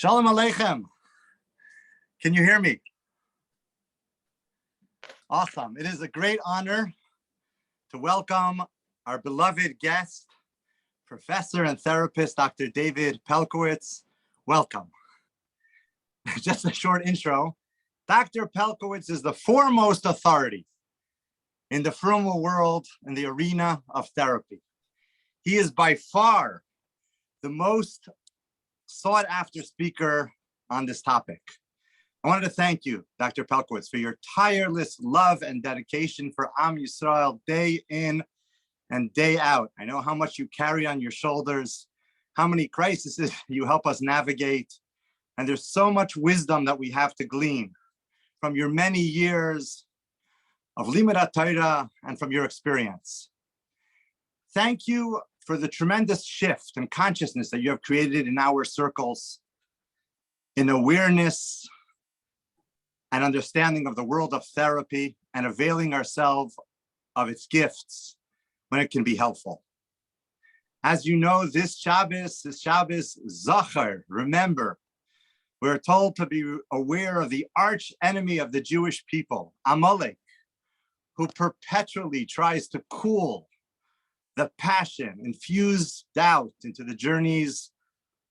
Shalom Aleichem. Can you hear me? Awesome. It is a great honor to welcome our beloved guest, professor and therapist, Dr. David Pelcovitz. Welcome. Just a short intro. Dr. Pelcovitz is the foremost authority in the formal world in the arena of therapy. He is by far the most sought after speaker on this topic. I wanted to thank you, Dr. Pelcovitz, for your tireless love and dedication for Am Yisrael day in and day out. I know how much you carry on your shoulders, how many crises you help us navigate, and there's so much wisdom that we have to glean from your many years of Limud Torah and from your experience. Thank you for the tremendous shift in consciousness that you have created in our circles, in awareness and understanding of the world of therapy and availing ourselves of its gifts when it can be helpful. As you know, this Shabbos, Zachar, remember, we're told to be aware of the arch enemy of the Jewish people, Amalek, who perpetually tries to cool the passion, infuse doubt into the journeys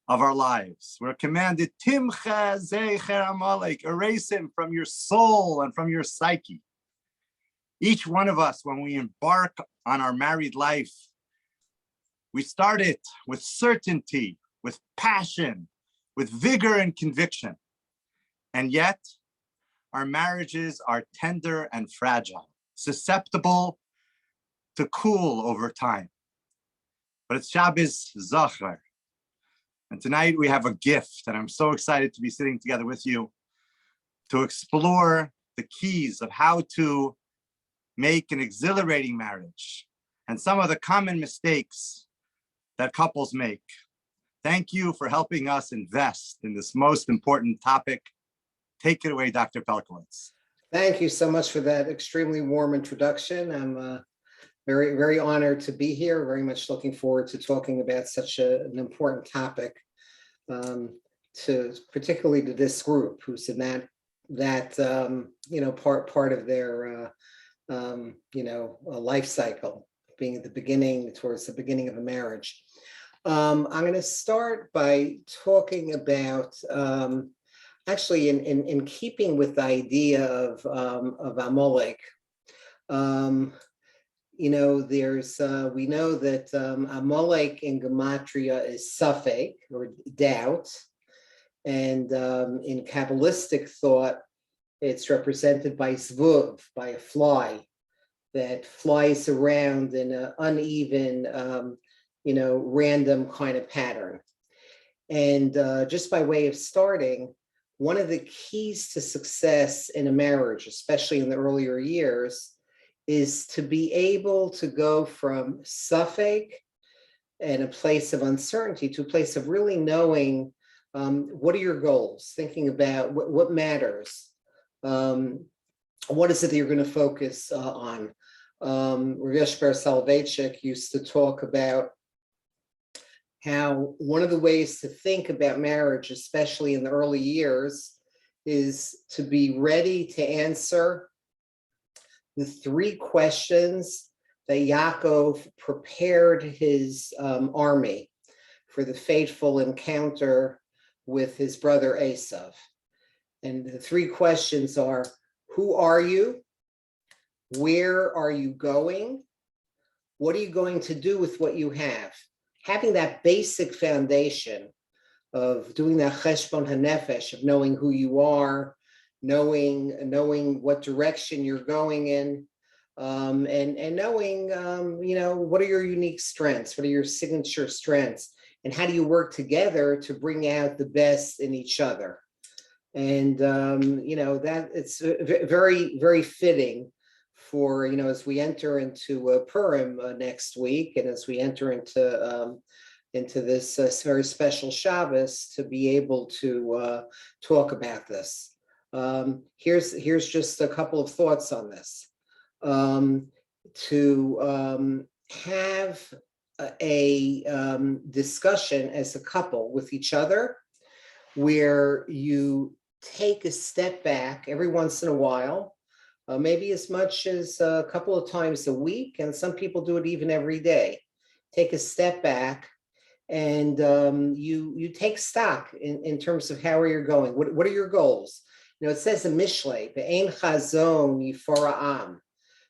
of our lives. We're commanded, Timcha Zecher Amalek, erase him from your soul and from your psyche. Each one of us, when we embark on our married life, we start it with certainty, with passion, with vigor and conviction. And yet, our marriages are tender and fragile, susceptible to cool over time. But it's Shabbos Zachar. And tonight we have a gift, and I'm so excited to be sitting together with you to explore the keys of how to make an exhilarating marriage and some of the common mistakes that couples make. Thank you for helping us invest in this most important topic. Take it away, Dr. Pelcovitz. Thank you so much for that extremely warm introduction. I'm very, very honored to be here. Very much looking forward to talking about such an important topic, particularly to this group who's in that part of their life cycle, being at the beginning, towards the beginning of a marriage. I'm going to start by talking about actually in keeping with the idea of Amalek. We know that Amalek in Gematria is Safek, or doubt, and in Kabbalistic thought, it's represented by Zvuv, by a fly that flies around in an uneven, random kind of pattern. And just by way of starting, one of the keys to success in a marriage, especially in the earlier years, is to be able to go from Safek and a place of uncertainty to a place of really knowing what are your goals, thinking about what matters, what is it that you're going to focus on. Rav Ber Soloveitchik used to talk about how one of the ways to think about marriage, especially in the early years, is to be ready to answer the three questions that Yaakov prepared his army for the fateful encounter with his brother Esav. And the three questions are, who are you? Where are you going? What are you going to do with what you have? Having that basic foundation of doing that cheshbon hanefesh, of knowing who you are, knowing what direction you're going in, and knowing, what are your unique strengths? What are your signature strengths? And how do you work together to bring out the best in each other? And, that it's very, very fitting for, as we enter into Purim next week, and as we enter into this very special Shabbos, to be able to talk about this. Here's just a couple of thoughts on this. To have a discussion as a couple with each other where you take a step back every once in a while, maybe as much as a couple of times a week, and some people do it even every day. Take a step back and you take stock in terms of how you're going. What are your goals? You know, it says in Mishlei, "Be'ein chazon yifora'am."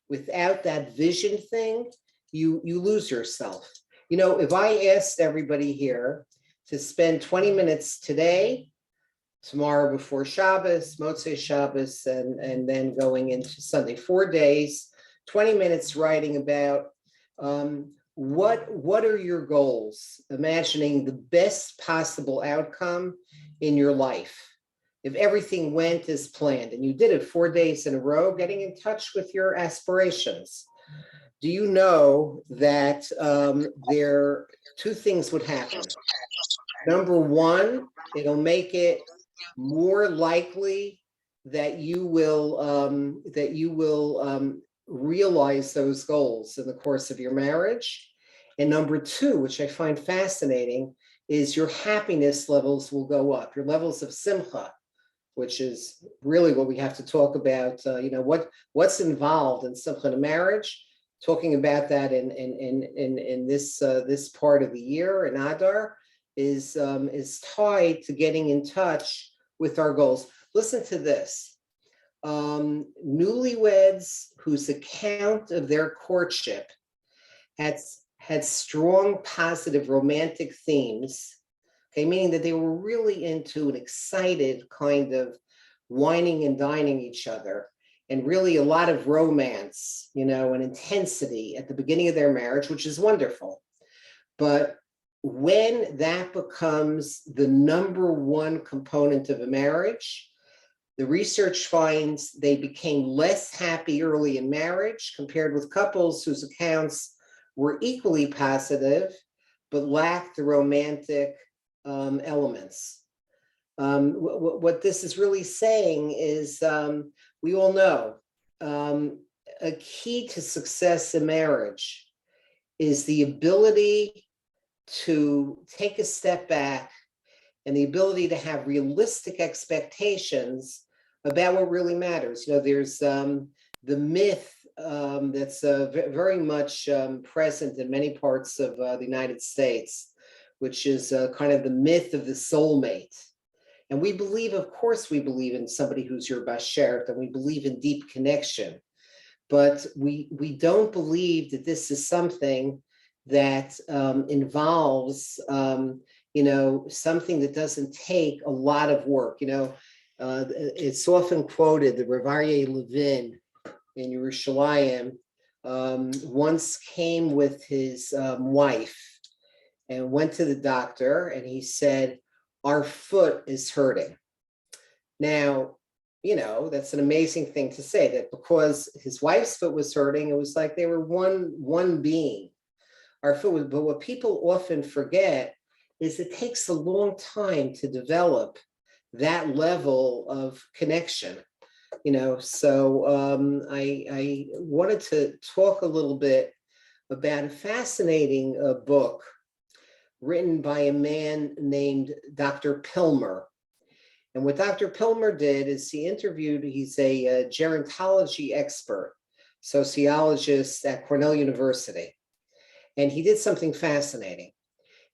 Without that vision thing, you lose yourself. You know, if I asked everybody here to spend 20 minutes today, tomorrow before Shabbos, Motzei Shabbos, and then going into Sunday, 4 days, 20 minutes writing about what are your goals, imagining the best possible outcome in your life. If everything went as planned and you did it 4 days in a row, getting in touch with your aspirations, do you know that there two things would happen? Number one, it'll make it more likely that you will realize those goals in the course of your marriage. And number two, which I find fascinating, is your happiness levels will go up. Your levels of simcha, which is really what we have to talk about. You know, what's involved in simcha in a marriage. Talking about that in this part of the year in Adar is tied to getting in touch with our goals. Listen to this. Newlyweds whose account of their courtship had strong positive romantic themes, okay, meaning that they were really into an excited kind of whining and dining each other, and really a lot of romance, you know, and intensity at the beginning of their marriage, which is wonderful. But when that becomes the number one component of a marriage, the research finds they became less happy early in marriage compared with couples whose accounts were equally positive, but lacked the romantic elements. What this is really saying is, we all know, a key to success in marriage is the ability to take a step back and the ability to have realistic expectations about what really matters. You know, there's the myth that's very much present in many parts of the United States, which is kind of the myth of the soulmate. And we believe, of course, we believe in somebody who's your bashert, and we believe in deep connection. But we don't believe that this is something that involves, you know, something that doesn't take a lot of work. You know, it's often quoted that Rav Aryeh Levin in Yerushalayim once came with his wife and went to the doctor, and he said, "Our foot is hurting." Now, you know, that's an amazing thing to say, that because his wife's foot was hurting, it was like they were one being. Our foot was, but what people often forget is it takes a long time to develop that level of connection. You know, so I wanted to talk a little bit about a fascinating book written by a man named Dr. Pilmer. And what Dr. Pilmer did is he's a gerontology expert, sociologist at Cornell University. And he did something fascinating.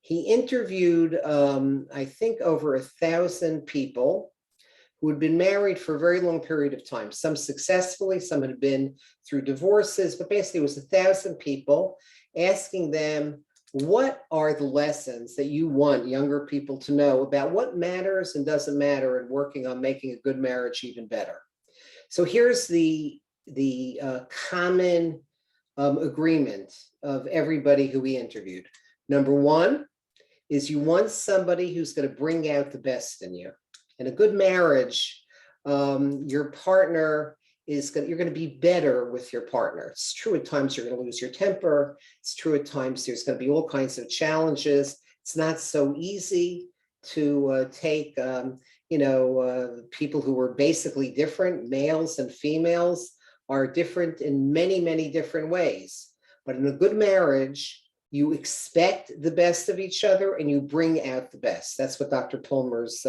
He interviewed, I think, over 1,000 people who had been married for a very long period of time, some successfully, some had been through divorces, but basically it was 1,000 people, asking them, what are the lessons that you want younger people to know about what matters and doesn't matter in working on making a good marriage even better? So here's the common agreement of everybody who we interviewed. Number one is you want somebody who's going to bring out the best in you. In a good marriage, your partner you're going to be better with your partner. It's true at times you're going to lose your temper. It's true at times there's going to be all kinds of challenges. It's not so easy to take, you know, people who are basically different, males and females are different in many, many different ways. But in a good marriage, You expect the best of each other and you bring out the best. That's what Dr. Pulmer's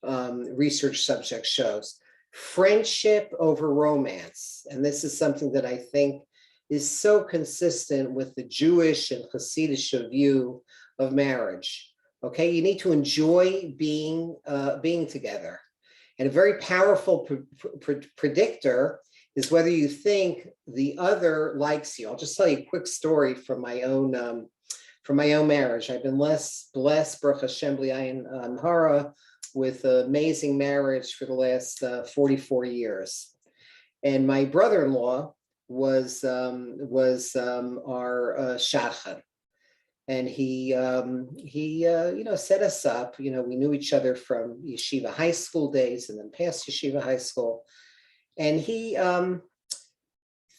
research subject shows. Friendship over romance. And this is something that I think is so consistent with the Jewish and Hasidic view of marriage. Okay, you need to enjoy being together. And a very powerful predictor is whether you think the other likes you. I'll just tell you a quick story from my own marriage. I've been blessed, Baruch Hashem B'Ayin Hara, with an amazing marriage for the last 44 years. And my brother-in-law was our shadchan. And he set us up. We knew each other from yeshiva high school days and then past yeshiva high school. And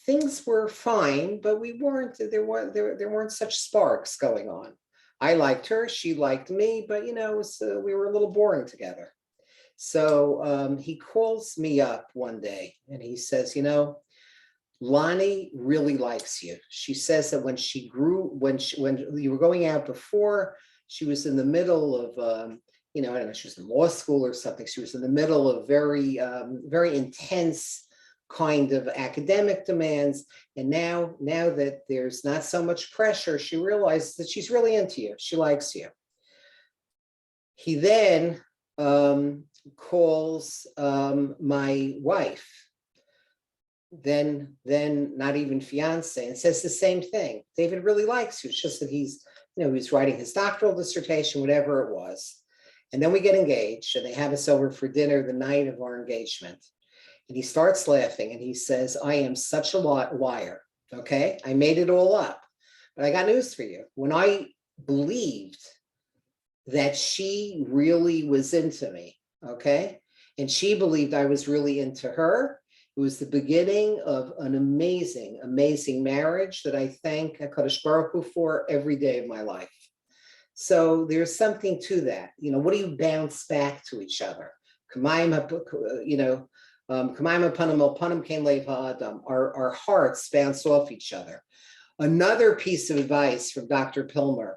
things were fine, but there weren't such sparks going on. I liked her, she liked me, but we were a little boring together. So he calls me up one day and he says, Lonnie really likes you. She says that when you were going out before, she was in the middle of, I don't know, she was in law school or something. She was in the middle of very, very intense kind of academic demands. And now that there's not so much pressure, she realizes that she's really into you. She likes you. He then calls my wife, then not even fiance, and says the same thing. David really likes you. It's just that he's writing his doctoral dissertation, whatever it was. And then we get engaged and they have us over for dinner the night of our engagement. And he starts laughing and he says, I am such a liar. Okay, I made it all up. But I got news for you. When I believed that she really was into me, okay, and she believed I was really into her, it was the beginning of an amazing, amazing marriage that I thank HaKadosh Baruch Hu for every day of my life. So there's something to that. What do you bounce back to each other? Our hearts bounce off each other. Another piece of advice from Dr. Pilmer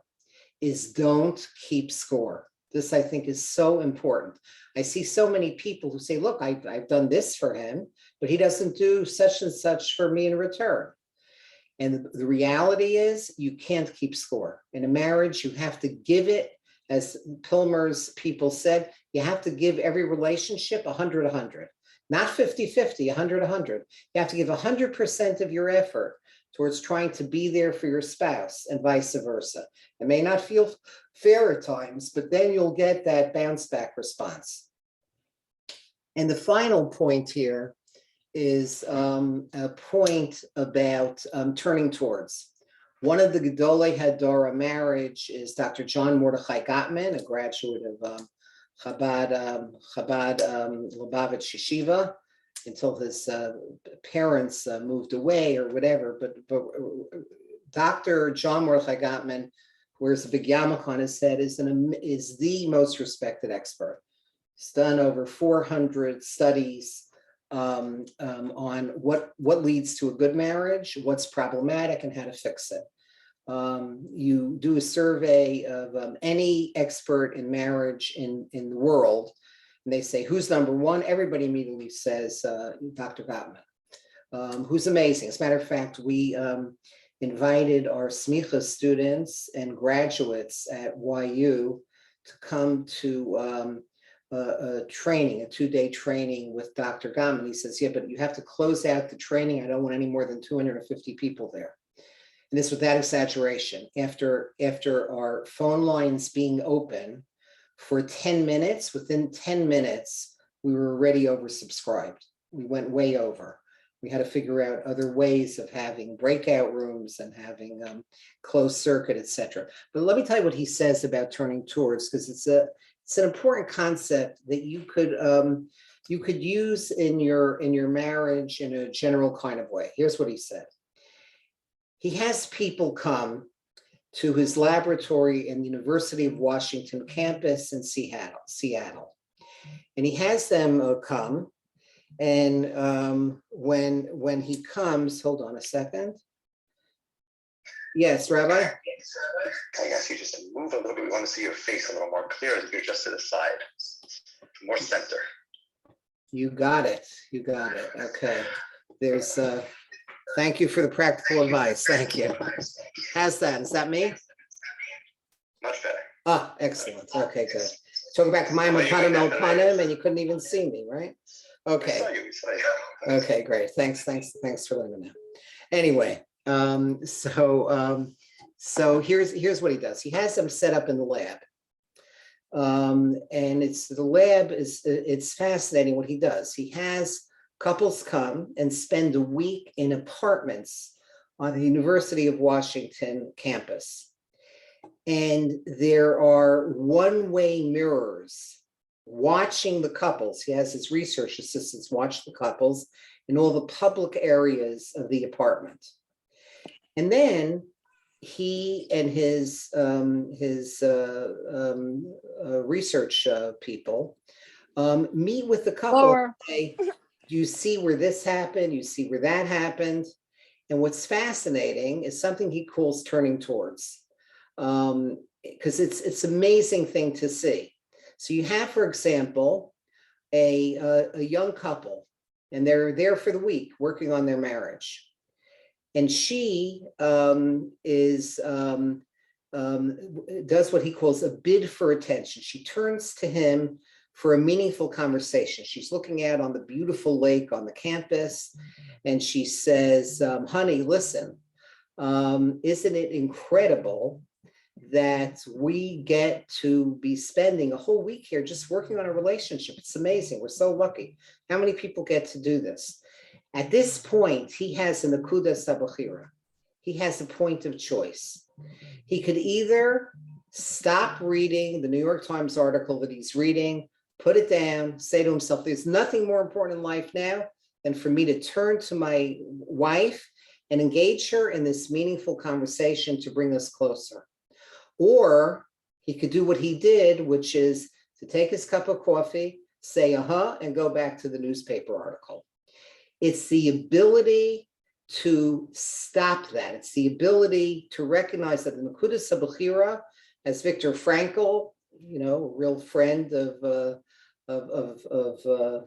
is don't keep score. This, I think, is so important. I see so many people who say, look, I've done this for him, but he doesn't do such and such for me in return. And the reality is you can't keep score. In a marriage, you have to give it, as Pilmer's people said, you have to give every relationship 100-100, not 50-50, 100-100. You have to give 100% of your effort towards trying to be there for your spouse and vice versa. It may not feel fair at times, but then you'll get that bounce back response. And the final point here is a point about turning towards. One of the Gedolei Hadora marriage is Dr. John Mordechai Gottman, a graduate of Chabad Lubavitch Yeshiva, until his parents moved away or whatever. But Dr. John Mordechai Gottman wears a big yarmulke on his head, is the most respected expert. He's done over 400 studies on what leads to a good marriage, what's problematic, and how to fix it. You do a survey of any expert in marriage in the world, and they say, who's number one? Everybody immediately says Dr. Gottman, who's amazing. As a matter of fact, we invited our smicha students and graduates at YU to come to a training, a 2-day training with Dr. Gottman. He says, yeah, but you have to close out the training. I don't want any more than 250 people there. And this without exaggeration. After our phone lines being open for 10 minutes, within 10 minutes, we were already oversubscribed. We went way over. We had to figure out other ways of having breakout rooms and having closed circuit, etc. But let me tell you what he says about turning towards, because it's an important concept that you could use in your marriage in a general kind of way. Here's what he said. He has people come to his laboratory in the University of Washington campus in Seattle. And he has them come. And when he comes, hold on a second. Yes, Rabbi? Can I ask you just to move a little bit? We want to see your face a little more clear as you're just to the side, more center. You got it. You got it. Okay. There's, thank you for the practical advice. Thank you. How's that? Is that me? Much better. Ah, excellent. Okay, good. Talking back to my Panim, and you couldn't even see me, right? Okay. We saw you. Okay, great. Thanks for letting me know. Anyway, so here's what he does. He has them set up in the lab. And it's fascinating what he does. He has couples come and spend a week in apartments on the University of Washington campus. And there are one-way mirrors watching the couples. He has his research assistants watch the couples in all the public areas of the apartment. And then he and his research people meet with the couple and say, do you see where this happened? You see where that happened? And what's fascinating is something he calls turning towards, because it's an amazing thing to see. So you have, for example, a young couple, and they're there for the week working on their marriage. And she does what he calls a bid for attention. She turns to him for a meaningful conversation. She's looking out on the beautiful lake on the campus, and she says, honey, listen, isn't it incredible that we get to be spending a whole week here just working on a relationship? It's amazing. We're so lucky. How many people get to do this? At this point, he has an akuda sabachira. He has a point of choice. He could either stop reading the New York Times article that he's reading, put it down, say to himself, there's nothing more important in life now than for me to turn to my wife and engage her in this meaningful conversation to bring us closer. Or he could do what he did, which is to take his cup of coffee, say, and go back to the newspaper article. It's the ability to stop that. It's the ability to recognize that the Nakuda Sabachira, as Viktor Frankl, a real friend of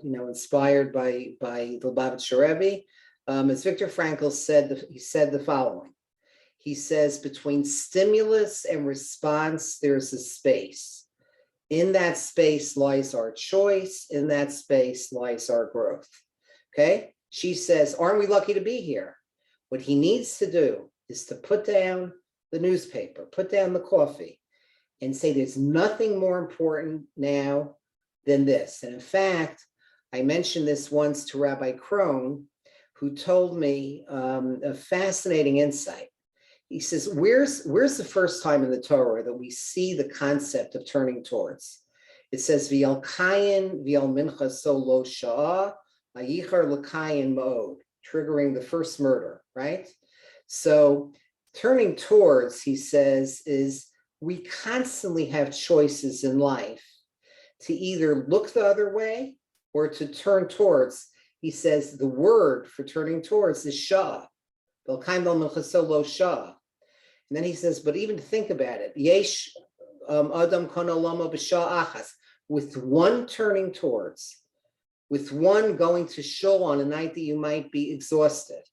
inspired by the Lubavitcher Rebbe, as Viktor Frankl said, he said the following. He says, between stimulus and response, there's a space. In that space lies our choice. In that space lies our growth. Okay? She says, aren't we lucky to be here? What he needs to do is to put down the newspaper, put down the coffee, and say there's nothing more important now than this. And in fact, I mentioned this once to Rabbi Krohn, who told me a fascinating insight. He says, where's the first time in the Torah that we see the concept of turning towards? It says, V'yal kayin v'yal mincha so lo sha'ah, ayichar l'kayin ma'od, triggering the first murder, right? So turning towards, he says, is we constantly have choices in life to either look the other way or to turn towards. He says the word for turning towards is shah. And then he says, but even to think about it, yesh adam konoloma b'shah achas, with one turning towards, with one going to shul on a night that you might be exhausted,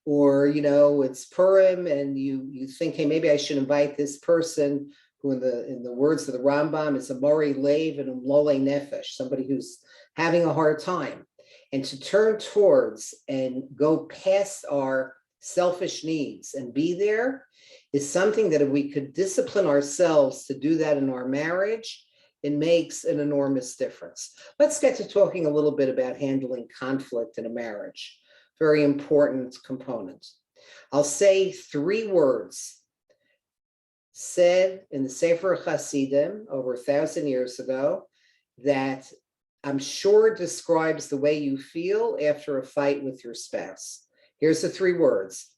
or it's Purim and you think, hey, maybe I should invite this person who, in the words of the Rambam, is a Mori Lev and a Mlole Nefesh, somebody who's having a hard time, and to turn towards and go past our selfish needs and be there is something that if we could discipline ourselves to do that in our marriage, it makes an enormous difference. Let's get to talking a little bit about handling conflict in a marriage. Very important component. I'll say 3 words said in the Sefer Hasidim over 1,000 years ago that I'm sure describes the way you feel after a fight with your spouse. Here's the 3 words.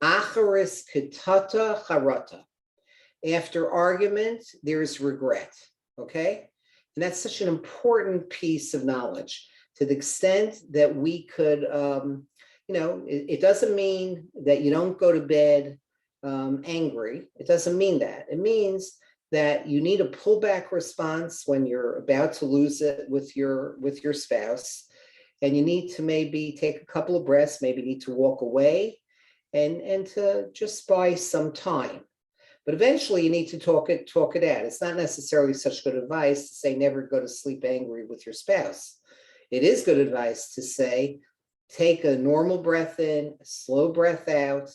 Acharis kitata charata. After argument, there's regret, okay? And that's such an important piece of knowledge to the extent that we could, it doesn't mean that you don't go to bed angry. It doesn't mean that. It means that you need a pullback response when you're about to lose it with your spouse, and you need to maybe take a couple of breaths, maybe need to walk away and to just buy some time. But eventually you need to talk it out. It's not necessarily such good advice to say never go to sleep angry with your spouse. It is good advice to say, take a normal breath in, a slow breath out,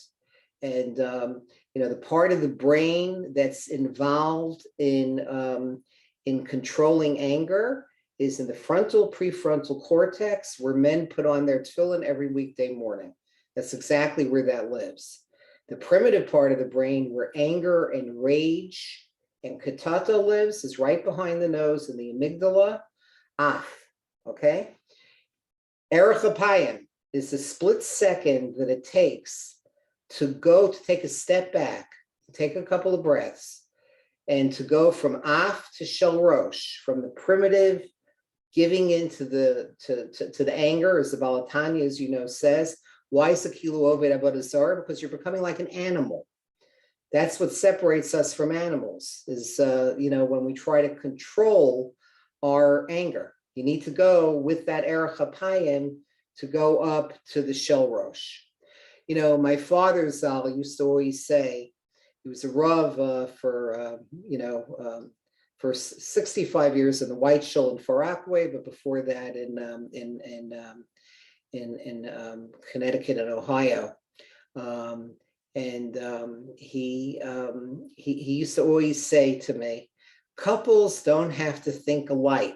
and the part of the brain that's involved in controlling anger is in the frontal prefrontal cortex, where men put on their tefillin every weekday morning. That's exactly where that lives. The primitive part of the brain where anger and rage and katata lives is right behind the nose in the amygdala. Okay? Erech apayim is the split second that it takes to take a step back, take a couple of breaths, and to go from to shel rosh, from the primitive giving into the anger, as the Balatanya, as you know, says. Why is the kilu oved avodah zarah? Because you're becoming like an animal. That's what separates us from animals, is when we try to control our anger. You need to go with that erech apayim to go up to the shel rosh. My father Zal used to always say, he was a rav for 65 years in the White Shul in Far Rockaway, but before that in Connecticut and Ohio. He used to always say to me, couples don't have to think alike.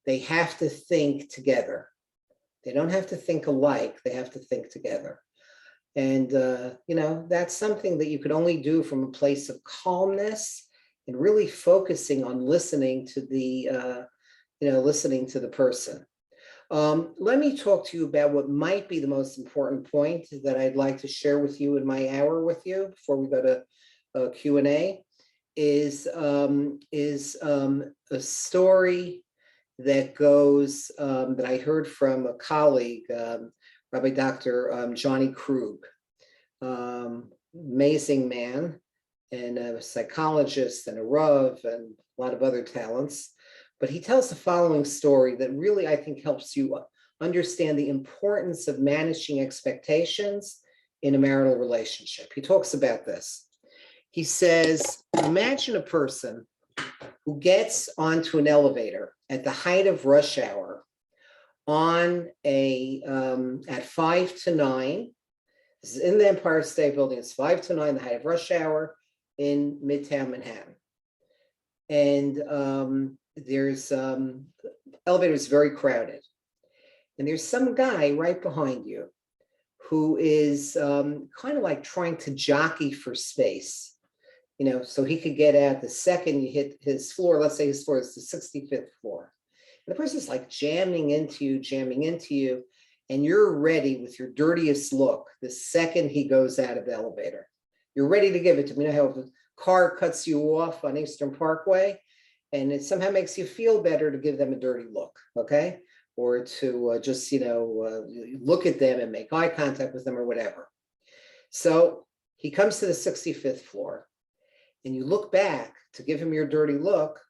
They have to think together. They don't have to think alike. They have to think together. And, that's something that you could only do from a place of calmness and really focusing on listening to the person. Let me talk to you about what might be the most important point that I'd like to share with you in my hour with you before we go to Q&A, is a story that goes, that I heard from a colleague, Rabbi Dr. Johnny Krug, amazing man, and a psychologist and a Rav and a lot of other talents. But he tells the following story that really, I think, helps you understand the importance of managing expectations in a marital relationship. He talks about this. He says, imagine a person who gets onto an elevator at the height of rush hour on at 5 to 9. This is in the Empire State Building. It's 5 to 9, the height of rush hour in Midtown Manhattan. And there's elevator is very crowded. And there's some guy right behind you who is kind of like trying to jockey for space, so he could get out the second you hit his floor. Let's say his floor is the 65th floor. And the person's like jamming into you, and you're ready with your dirtiest look the second he goes out of the elevator. You're ready to give it to him. How if a car cuts you off on Eastern Parkway, and it somehow makes you feel better to give them a dirty look, okay? Or to just, look at them and make eye contact with them or whatever. So he comes to the 65th floor, and you look back to give him your dirty look,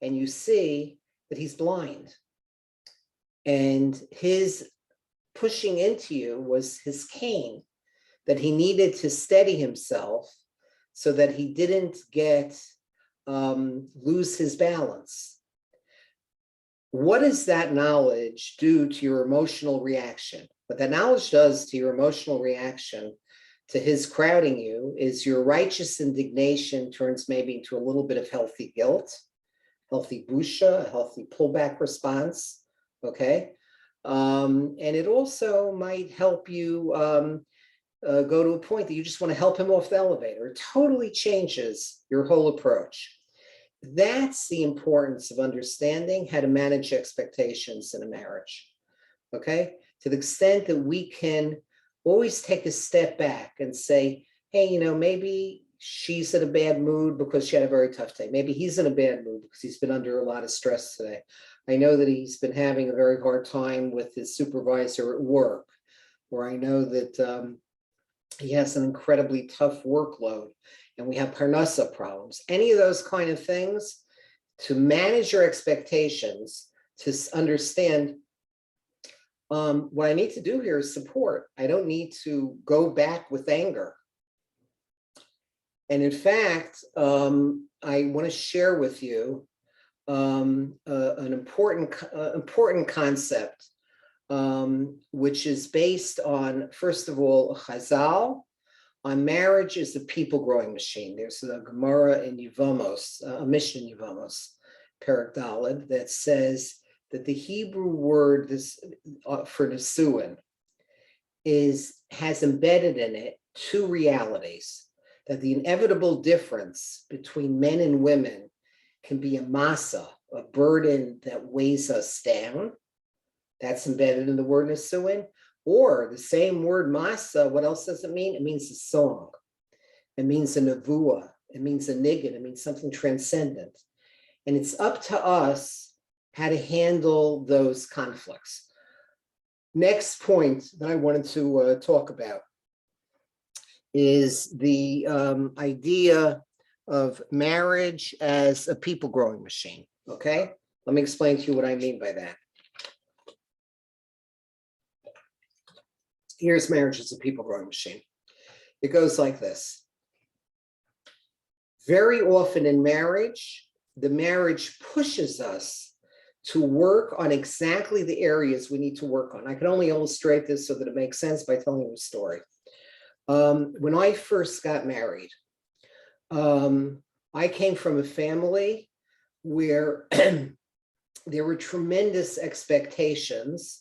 and you see that he's blind. And his pushing into you was his cane that he needed to steady himself so that he didn't lose his balance. What does that knowledge do to your emotional reaction? What that knowledge does to your emotional reaction to his crowding you is your righteous indignation turns maybe into a little bit of healthy guilt, healthy busha, a healthy pullback response, okay? And it also might help you go to a point that you just want to help him off the elevator. It totally changes your whole approach. That's the importance of understanding how to manage expectations in a marriage, okay? To the extent that we can always take a step back and say, hey, maybe she's in a bad mood because she had a very tough day. Maybe he's in a bad mood because he's been under a lot of stress today. I know that he's been having a very hard time with his supervisor at work, or I know that he has an incredibly tough workload, and we have parnasa problems. Any of those kind of things, to manage your expectations, to understand what I need to do here is support. I don't need to go back with anger. And in fact, I want to share with you an important concept, which is based on, first of all, a chazal on marriage is a people growing machine. There's a Gemara in Yevamos, a Mishnah in Yevamos, Perek Daled, that says that the Hebrew word for nesuin has embedded in it two realities, that the inevitable difference between men and women can be a masa, a burden that weighs us down. That's embedded in the word nesuin. Or the same word masa, what else does it mean? It means a song. It means a nevuah. It means a niggin. It means something transcendent. And it's up to us how to handle those conflicts. Next point that I wanted to talk about is the idea of marriage as a people growing machine. Okay, let me explain to you what I mean by that. Here's marriage as a people growing machine. It goes like this. Very often in marriage, the marriage pushes us to work on exactly the areas we need to work on. I can only illustrate this so that it makes sense by telling you a story. When I first got married, I came from a family where there were tremendous expectations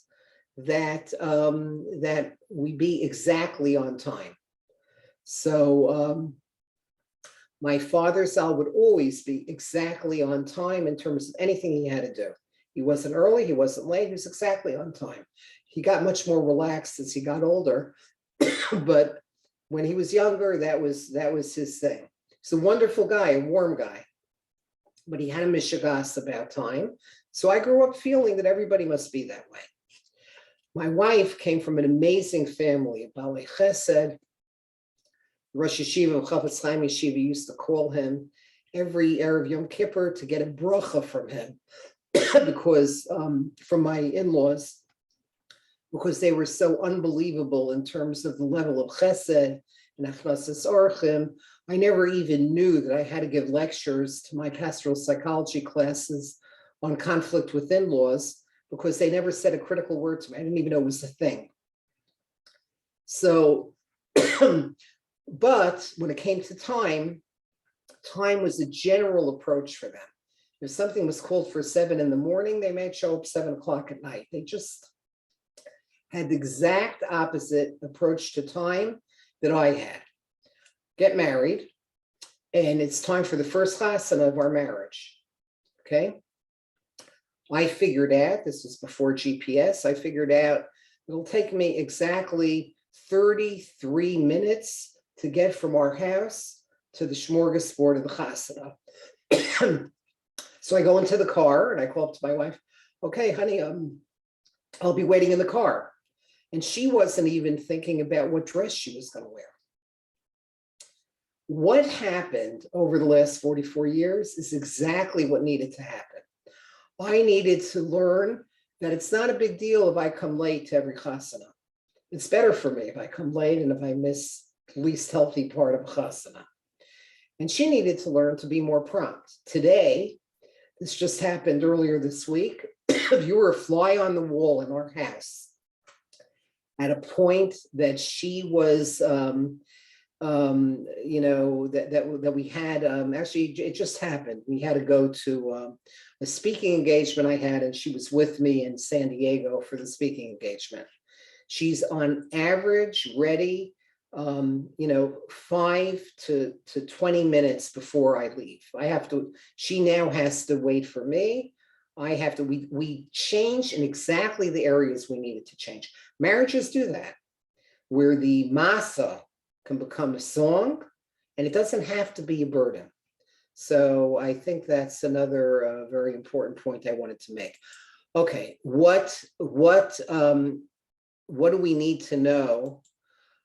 that we be exactly on time. So my father, Sal, would always be exactly on time in terms of anything he had to do. He wasn't early, he wasn't late, he was exactly on time. He got much more relaxed as he got older, but when he was younger, that was his thing. He's a wonderful guy, a warm guy, but he had a mishigas about time. So I grew up feeling that everybody must be that way. My wife came from an amazing family, a Balei Chesed. Rosh Yeshiva of Chafetz Chaim Yeshiva used to call him every Erev Yom Kippur to get a bracha from him, because from my in-laws, because they were so unbelievable in terms of the level of chesed and achnasas orchim. I never even knew that I had to give lectures to my pastoral psychology classes on conflict with in-laws, because they never said a critical word to me. I didn't even know it was a thing. So, but when it came to time was a general approach for them. If something was called for 7 in the morning, they might show up 7 o'clock at night. They just had the exact opposite approach to time that I had. Get married, and it's time for the first chasana of our marriage, okay? I figured out, this was before GPS, I figured out it'll take me exactly 33 minutes to get from our house to the smorgasbord of the chasana. So I go into the car and I call up to my wife, okay, honey, I'll be waiting in the car. And she wasn't even thinking about what dress she was going to wear. What happened over the last 44 years is exactly what needed to happen. I needed to learn that it's not a big deal if I come late to every chasana. It's better for me if I come late and if I miss the least healthy part of chasana. And she needed to learn to be more prompt. Today, this just happened earlier this week. If you were a fly on the wall in our house, at a point that she was, you know, that we had, actually, it just happened. We had to go to a speaking engagement I had, and she was with me in San Diego for the speaking engagement. She's on average ready, you know, 5 to 20 minutes before I leave. She now has to wait for me. We change in exactly the areas we needed to change. Marriages do that, where the masa can become a song, and it doesn't have to be a burden. So I think that's another very important point I wanted to make. Okay, what do we need to know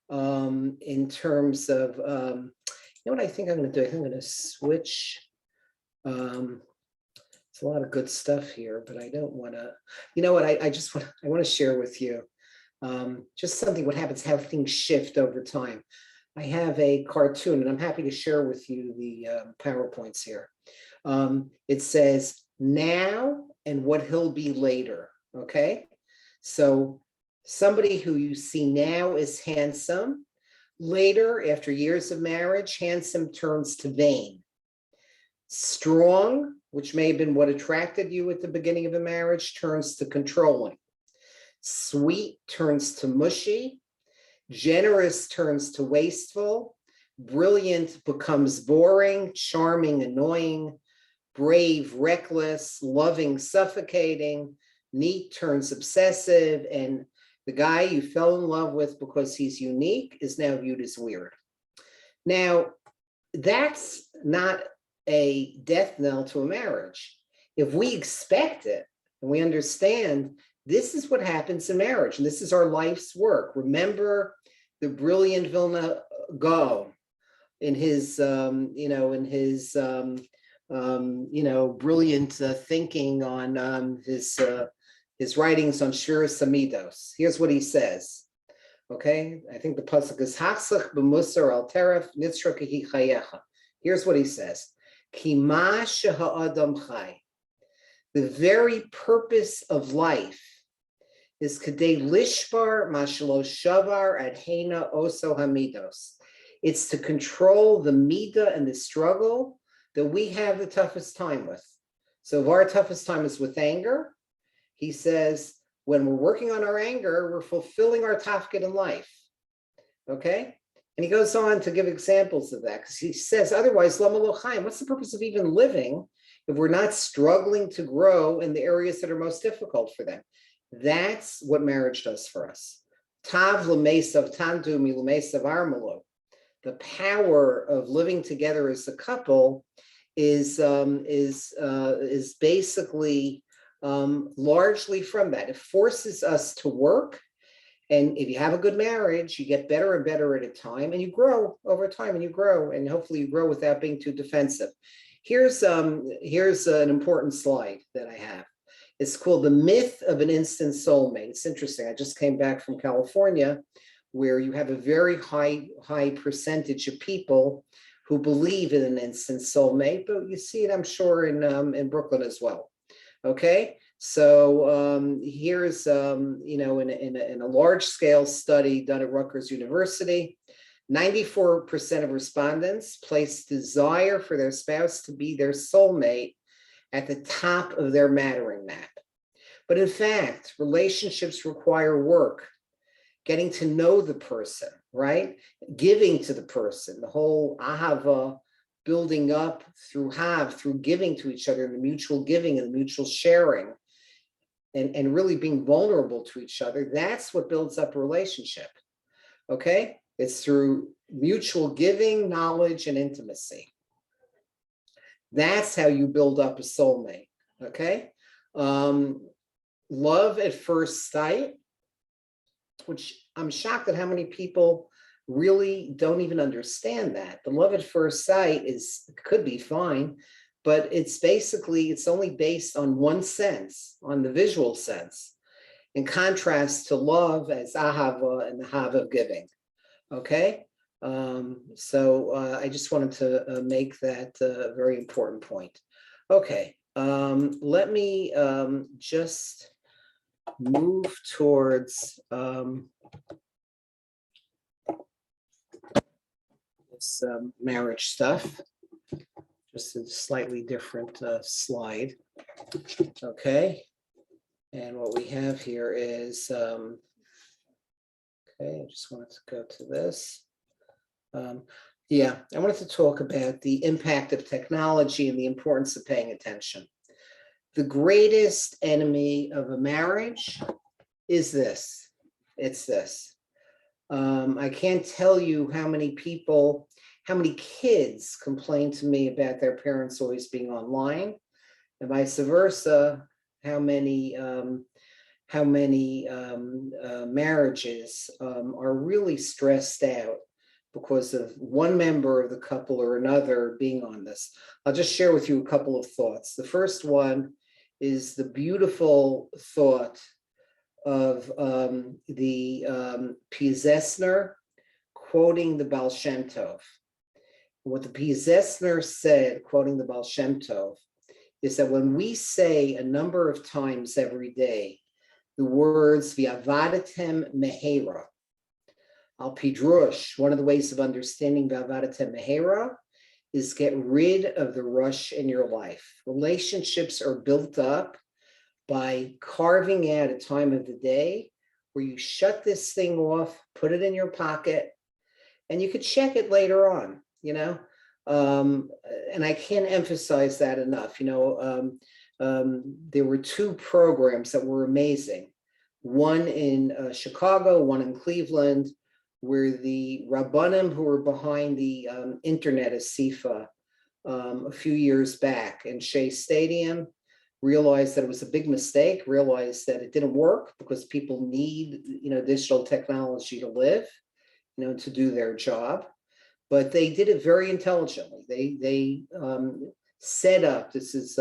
in terms of, you know what I think I'm going to do? I think I'm going to switch. It's a lot of good stuff here, but I don't want to, you know what, I just want, I want to share with you just something, what happens, how things shift over time. I have a cartoon and I'm happy to share with you the PowerPoints here. It says now and what he'll be later, okay? So somebody who you see now is handsome. Later, after years of marriage, handsome turns to vain. Strong, which may have been what attracted you at the beginning of a marriage, turns to controlling. Sweet turns to mushy. Generous turns to wasteful. Brilliant becomes boring. Charming, annoying. Brave, reckless. Loving, suffocating. Neat turns obsessive. And the guy you fell in love with because he's unique is now viewed as weird. Now, that's not a death knell to a marriage. If we expect it and we understand this is what happens in marriage and this is our life's work. Remember the brilliant Vilna Gaon in his, in his, brilliant thinking on his writings on Shir Samidos. Here's what he says. Okay, I think the pasuk is Haksach b'musar al teref nitzra kehi chayecha. Here's what he says. Kima sheha'adam chai. The very purpose of life is kadei lishbar mashalo shavar adhena oso hamidos. It's to control the midah and the struggle that we have the toughest time with. So if our toughest time is with anger, he says, when we're working on our anger, we're fulfilling our tafkid in life, okay? And he goes on to give examples of that, because he says, otherwise, lama lo chaim, what's the purpose of even living if we're not struggling to grow in the areas that are most difficult for them? That's what marriage does for us. Tav l'mesav tandu mi l'mesav armalo. The power of living together as a couple is basically largely from that. It forces us to work. And if you have a good marriage, you get better and better at a time, and you grow over time, and you grow, and hopefully you grow without being too defensive. Here's an important slide that I have. It's called The Myth of an Instant Soulmate. It's interesting. I just came back from California, where you have a very high percentage of people who believe in an instant soulmate, but you see it, I'm sure, in Brooklyn as well. Okay, so here's in a large scale study done at Rutgers University, 94% of respondents placed desire for their spouse to be their soulmate at the top of their mattering map. But in fact, relationships require work, getting to know the person, right? Giving to the person, the whole ahava, building up through giving to each other, and the mutual giving and the mutual sharing, and really being vulnerable to each other. That's what builds up a relationship, okay? It's through mutual giving, knowledge, and intimacy. That's how you build up a soulmate, okay? Love at first sight, which I'm shocked at how many people really don't even understand that. The love at first sight could be fine, but it's only based on one sense, on the visual sense, in contrast to love as ahava and the hava of giving, okay? So I just wanted to make that a very important point. Okay, let me just move towards this marriage stuff, just a slightly different slide. Okay, and what we have here is, okay, I just wanted to go to this. Yeah, I wanted to talk about the impact of technology and the importance of paying attention. The greatest enemy of a marriage is this. It's this. I can't tell you how many kids complain to me about their parents always being online, and vice versa, how many how many marriages are really stressed out because of one member of the couple or another being on this. I'll just share with you a couple of thoughts. The first one is the beautiful thought of the Piaseczner quoting the Baal Shem Tov. What the Piaseczner said, quoting the Baal Shem Tov, is that when we say a number of times every day the words V'avadatem mehera, al pidrush, one of the ways of understanding V'avadatem mehera is get rid of the rush in your life. Relationships are built up by carving out a time of the day where you shut this thing off, put it in your pocket, and you could check it later on, you know? And I can't emphasize that enough. There were two programs that were amazing. One in Chicago, one in Cleveland, where the Rabbanim who were behind the Internet Asifa a few years back in Shea Stadium realized that it was a big mistake, realized that it didn't work because people need, digital technology to live, to do their job. But they did it very intelligently. They set up, this is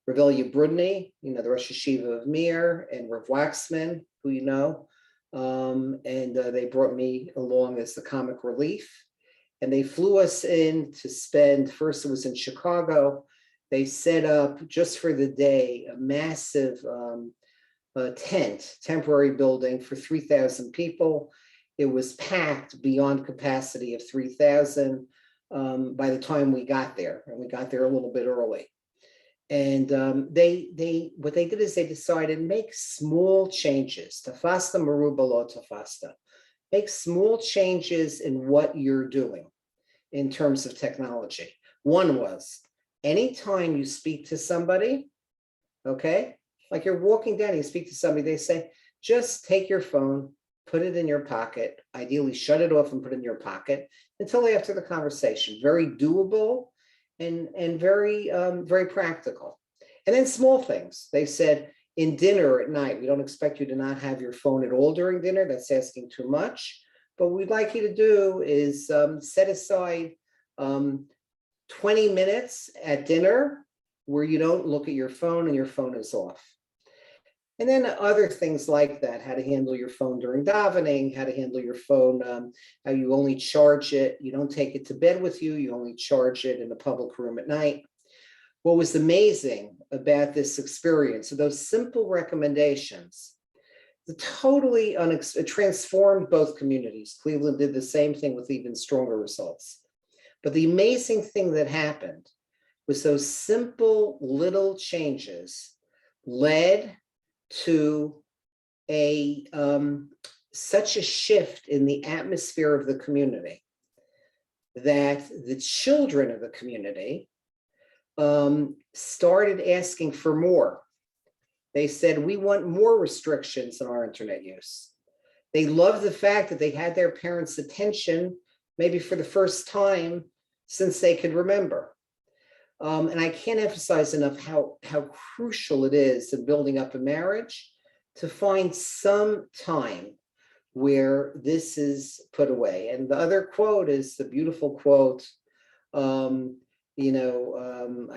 Revelia Brudny, the Rosh Yeshiva of Mir, and Rav Waxman, who you know, and they brought me along as the comic relief. And they flew us in to spend, first it was in Chicago. They set up just for the day a massive temporary building for 3,000 people. It was packed beyond capacity of 3,000 by the time we got there, and we got there a little bit early. And what they did is they decided make small changes. Tafasta maruba lo tafasta. Make small changes in what you're doing in terms of technology. One was, anytime you speak to somebody, okay, like you're walking down, you speak to somebody, they say, just take your phone, put it in your pocket, ideally shut it off and put it in your pocket until after the conversation. Very doable and very, very practical. And then small things. They said, in dinner at night, we don't expect you to not have your phone at all during dinner. That's asking too much. But what we'd like you to do is set aside 20 minutes at dinner where you don't look at your phone and your phone is off. And then other things like that, how to handle your phone during davening, how to handle your phone, how you only charge it. You don't take it to bed with you. You only charge it in a public room at night. What was amazing about this experience, so those simple recommendations, it transformed both communities. Cleveland did the same thing with even stronger results. But the amazing thing that happened was those simple little changes led to such a shift in the atmosphere of the community that the children of the community started asking for more. They said, we want more restrictions on our internet use. They loved the fact that they had their parents' attention, maybe for the first time since they could remember. And I can't emphasize enough how crucial it is in building up a marriage to find some time where this is put away. And the other quote is the beautiful quote, I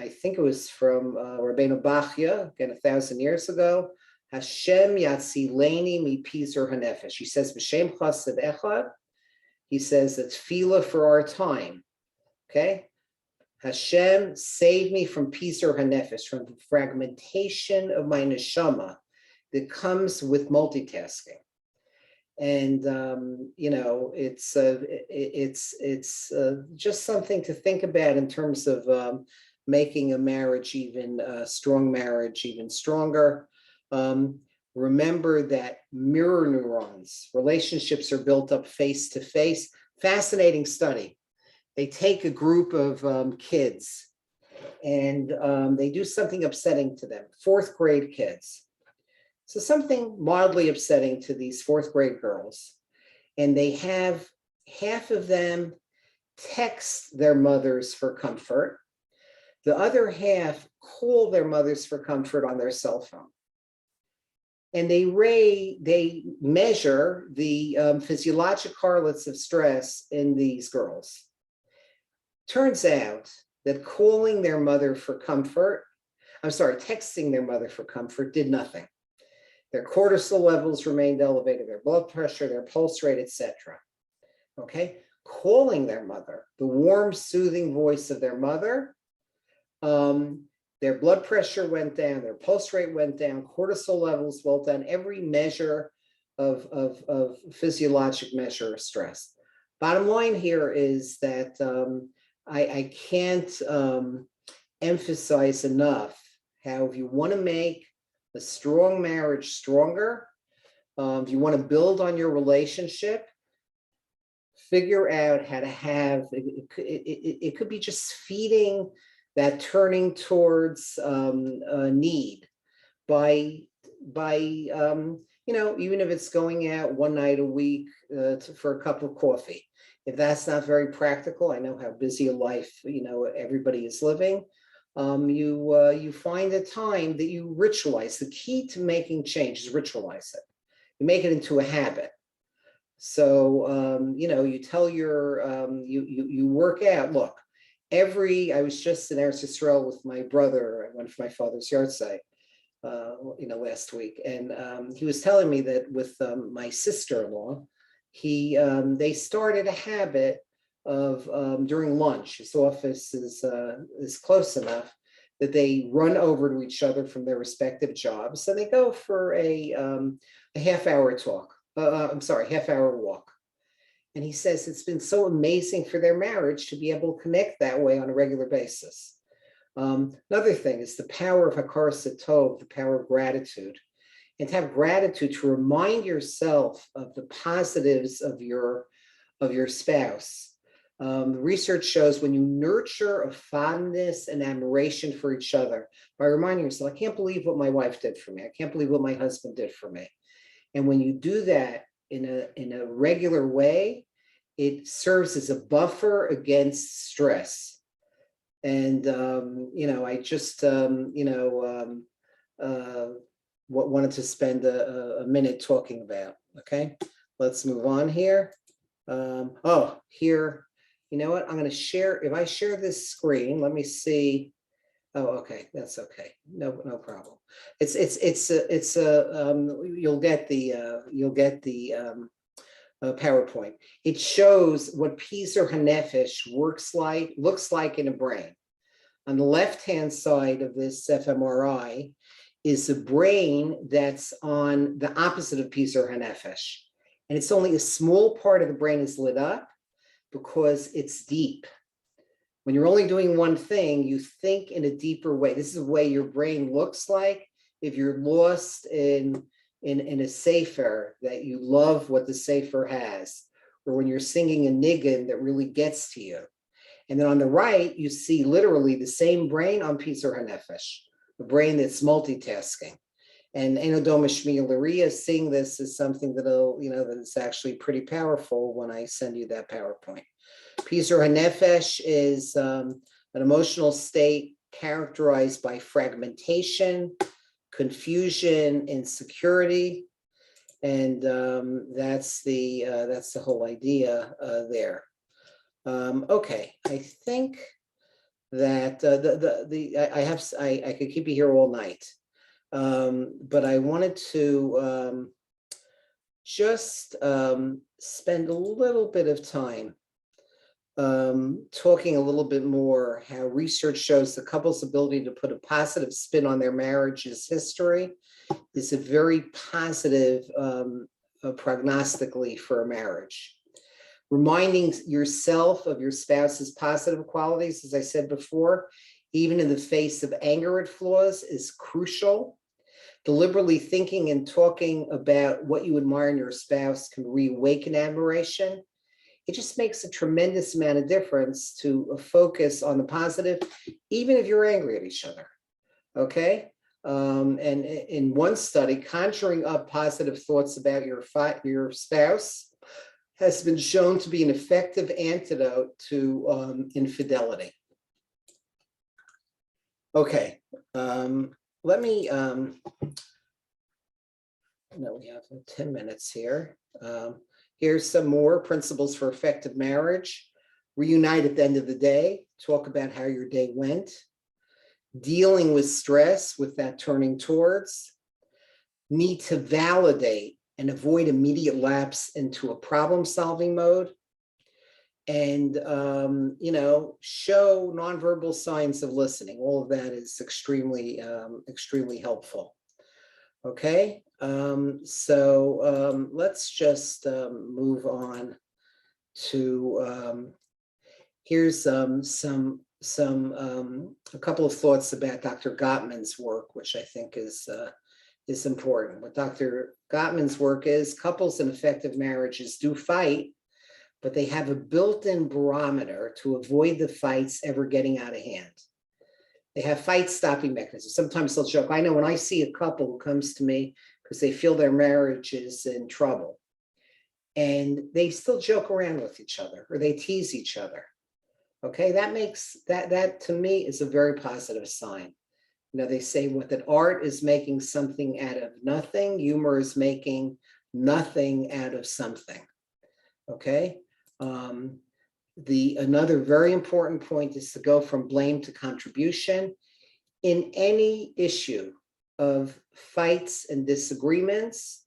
think it was from Rabbeinu Bachya, again, 1,000 years ago. Hashem yatzileni mipizer hanefesh. He says, B'shem chassid echad. He says it's tefillah for our time. Okay. Hashem, save me from pizer hanefesh, from the fragmentation of my neshama that comes with multitasking. And it's just something to think about in terms of making a marriage even strong marriage even stronger. Remember that mirror neurons, relationships are built up face to face. Fascinating study. They take a group of kids and they do something upsetting to them, 4th grade kids. So something mildly upsetting to these 4th grade girls. And they have half of them text their mothers for comfort. The other half call their mothers for comfort on their cell phone. And they measure the physiologic correlates of stress in these girls. Turns out that calling their mother for comfort, texting their mother for comfort did nothing. Their cortisol levels remained elevated, their blood pressure, their pulse rate, etc. Okay, calling their mother, the warm, soothing voice of their mother, their blood pressure went down, their pulse rate went down, cortisol levels went down, every measure of physiologic measure of stress. Bottom line here is that I can't emphasize enough how if you want to make a strong marriage stronger, if you want to build on your relationship, figure out how to have, it could be just feeding that turning towards a need by even if it's going out one night a week for a cup of coffee. If that's not very practical, I know how busy a life everybody is living. You find a time that you ritualize. The key to making change is ritualize it. You make it into a habit. So you tell your you work out. Look, I was just in Eretz Yisrael with my brother. I went for my father's yahrzeit last week, and he was telling me that with my sister-in-law, they started a habit of during lunch. His office is close enough that they run over to each other from their respective jobs, and they go for a half-hour walk. And he says it's been so amazing for their marriage to be able to connect that way on a regular basis. Another thing is the power of Hakaras Tov, the power of gratitude, and to have gratitude to remind yourself of the positives of your spouse. Research shows when you nurture a fondness and admiration for each other by reminding yourself, I can't believe what my wife did for me. I can't believe what my husband did for me. And when you do that in a regular way, it serves as a buffer against stress. And I just wanted to spend a minute talking about. Okay, let's move on here. Here, you know what? I'm going to share. If I share this screen, let me see. Oh, okay, that's okay. No problem. You'll get the PowerPoint. It shows what Pizer HaNefesh looks like in a brain. On the left-hand side of this fMRI is a brain that's on the opposite of Pizer HaNefesh. And it's only a small part of the brain is lit up because it's deep. When you're only doing one thing, you think in a deeper way. This is the way your brain looks like if you're lost in a sefer that you love what the sefer has, or when you're singing a niggun that really gets to you. And then on the right, you see literally the same brain on Pizer HaNefesh, a brain that's multitasking. And Enodoma Shmielaria seeing this is something that is actually pretty powerful when I send you that PowerPoint. Pizer HaNefesh is an emotional state characterized by fragmentation, confusion, insecurity, and that's the whole idea there. Okay, I think that I could keep you here all night, but I wanted to just spend a little bit of time talking a little bit more how research shows the couple's ability to put a positive spin on their marriage's history is a very positive prognostically for a marriage. Reminding yourself of your spouse's positive qualities, as I said before, even in the face of anger at flaws, is crucial. Deliberately thinking and talking about what you admire in your spouse can reawaken admiration. It just makes a tremendous amount of difference to focus on the positive, even if you're angry at each other, okay? And in one study, conjuring up positive thoughts about your spouse has been shown to be an effective antidote to infidelity. Okay, let me No, we have 10 minutes here. Here's some more principles for effective marriage. Reunite at the end of the day. Talk about how your day went. Dealing with stress with that turning towards. Need to validate and avoid immediate lapse into a problem-solving mode. And, show nonverbal signs of listening. All of that is extremely helpful. Okay, so let's just move on to here's a couple of thoughts about Dr. Gottman's work, which I think is important. What Dr. Gottman's work is: couples in effective marriages do fight, but they have a built-in barometer to avoid the fights ever getting out of hand. They have fight-stopping mechanisms. Sometimes they'll joke. I know when I see a couple who comes to me because they feel their marriage is in trouble, and they still joke around with each other or they tease each other. Okay, that to me is a very positive sign. They say that art is making something out of nothing. Humor is making nothing out of something. Okay. Another very important point is to go from blame to contribution. In any issue of fights and disagreements,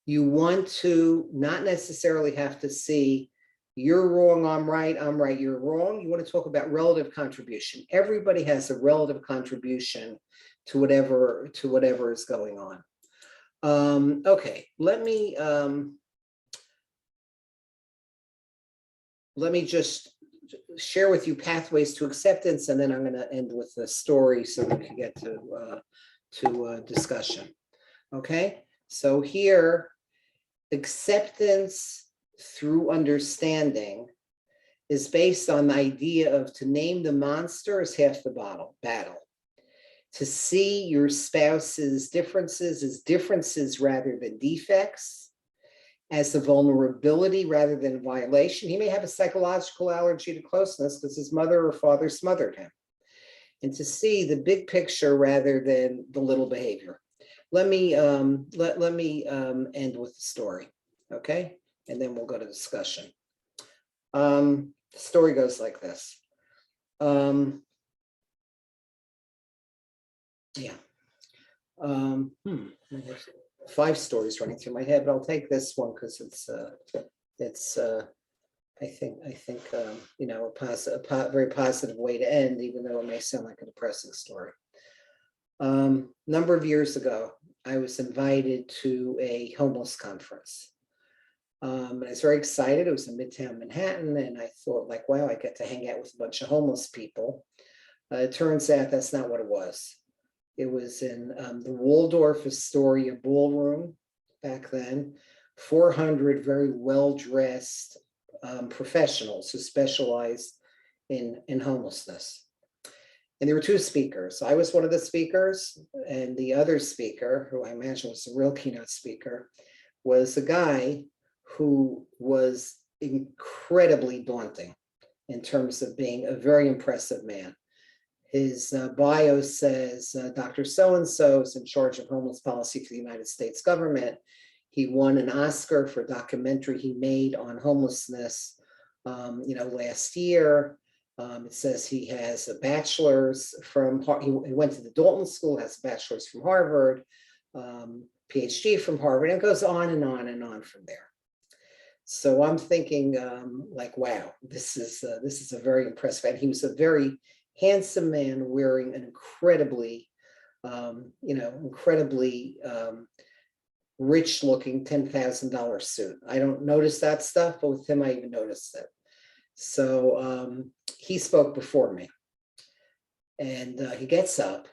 you want to not necessarily have to see you're wrong, I'm right, you're wrong. You want to talk about relative contribution. Everybody has a relative contribution to whatever is going on. Okay, let me just share with you pathways to acceptance, and then I'm going to end with the story so we can get to discussion. Okay, so here, acceptance through understanding is based on the idea of to name the monster is half the battle. To see your spouse's differences as differences rather than defects, as a vulnerability rather than a violation. He may have a psychological allergy to closeness because his mother or father smothered him. And to see the big picture rather than the little behavior. Let me end with the story, okay? And then we'll go to discussion. The story goes like this. Five stories running through my head, but I'll take this one because it's I think a very positive way to end, even though it may sound like a depressing story. Number of years ago, I was invited to a homeless conference. And I was very excited. It was in Midtown Manhattan, and I thought, like, wow, I get to hang out with a bunch of homeless people. It turns out that's not what it was. It was in the Waldorf Astoria Ballroom back then, 400 very well-dressed professionals who specialized in homelessness. And there were two speakers. I was one of the speakers, and the other speaker, who I imagine was the real keynote speaker, was a guy who was incredibly daunting in terms of being a very impressive man. His bio says, Dr. So-and-so is in charge of homeless policy for the United States government. He won an Oscar for a documentary he made on homelessness, last year. It says he has a bachelor's from, he went to the Dalton School, has a bachelor's from Harvard, PhD from Harvard, and it goes on and on and on from there. So I'm thinking, like, wow, this is a very impressive, and he was a very handsome man wearing an incredibly rich-looking $10,000 suit. I don't notice that stuff, but with him, I even noticed it. So he spoke before me, and he gets up,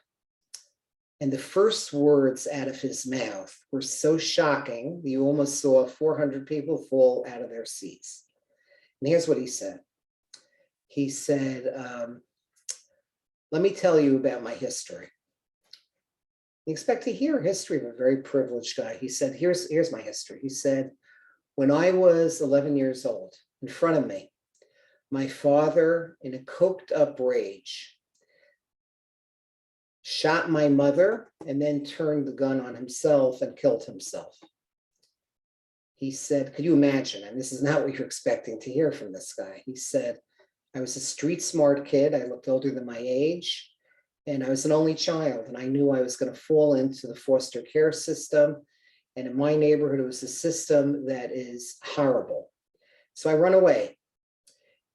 and the first words out of his mouth were so shocking, you almost saw 400 people fall out of their seats. And here's what he said. He said, let me tell you about my history. You expect to hear history of a very privileged guy. He said, here's my history. He said, when I was 11 years old, in front of me, my father, in a coked up rage, shot my mother and then turned the gun on himself and killed himself. he said, could you imagine? And this is not what you're expecting to hear from this guy. He said, I was a street smart kid. I looked older than my age. And I was an only child. And I knew I was going to fall into the foster care system. And in my neighborhood, it was a system that is horrible. So I run away.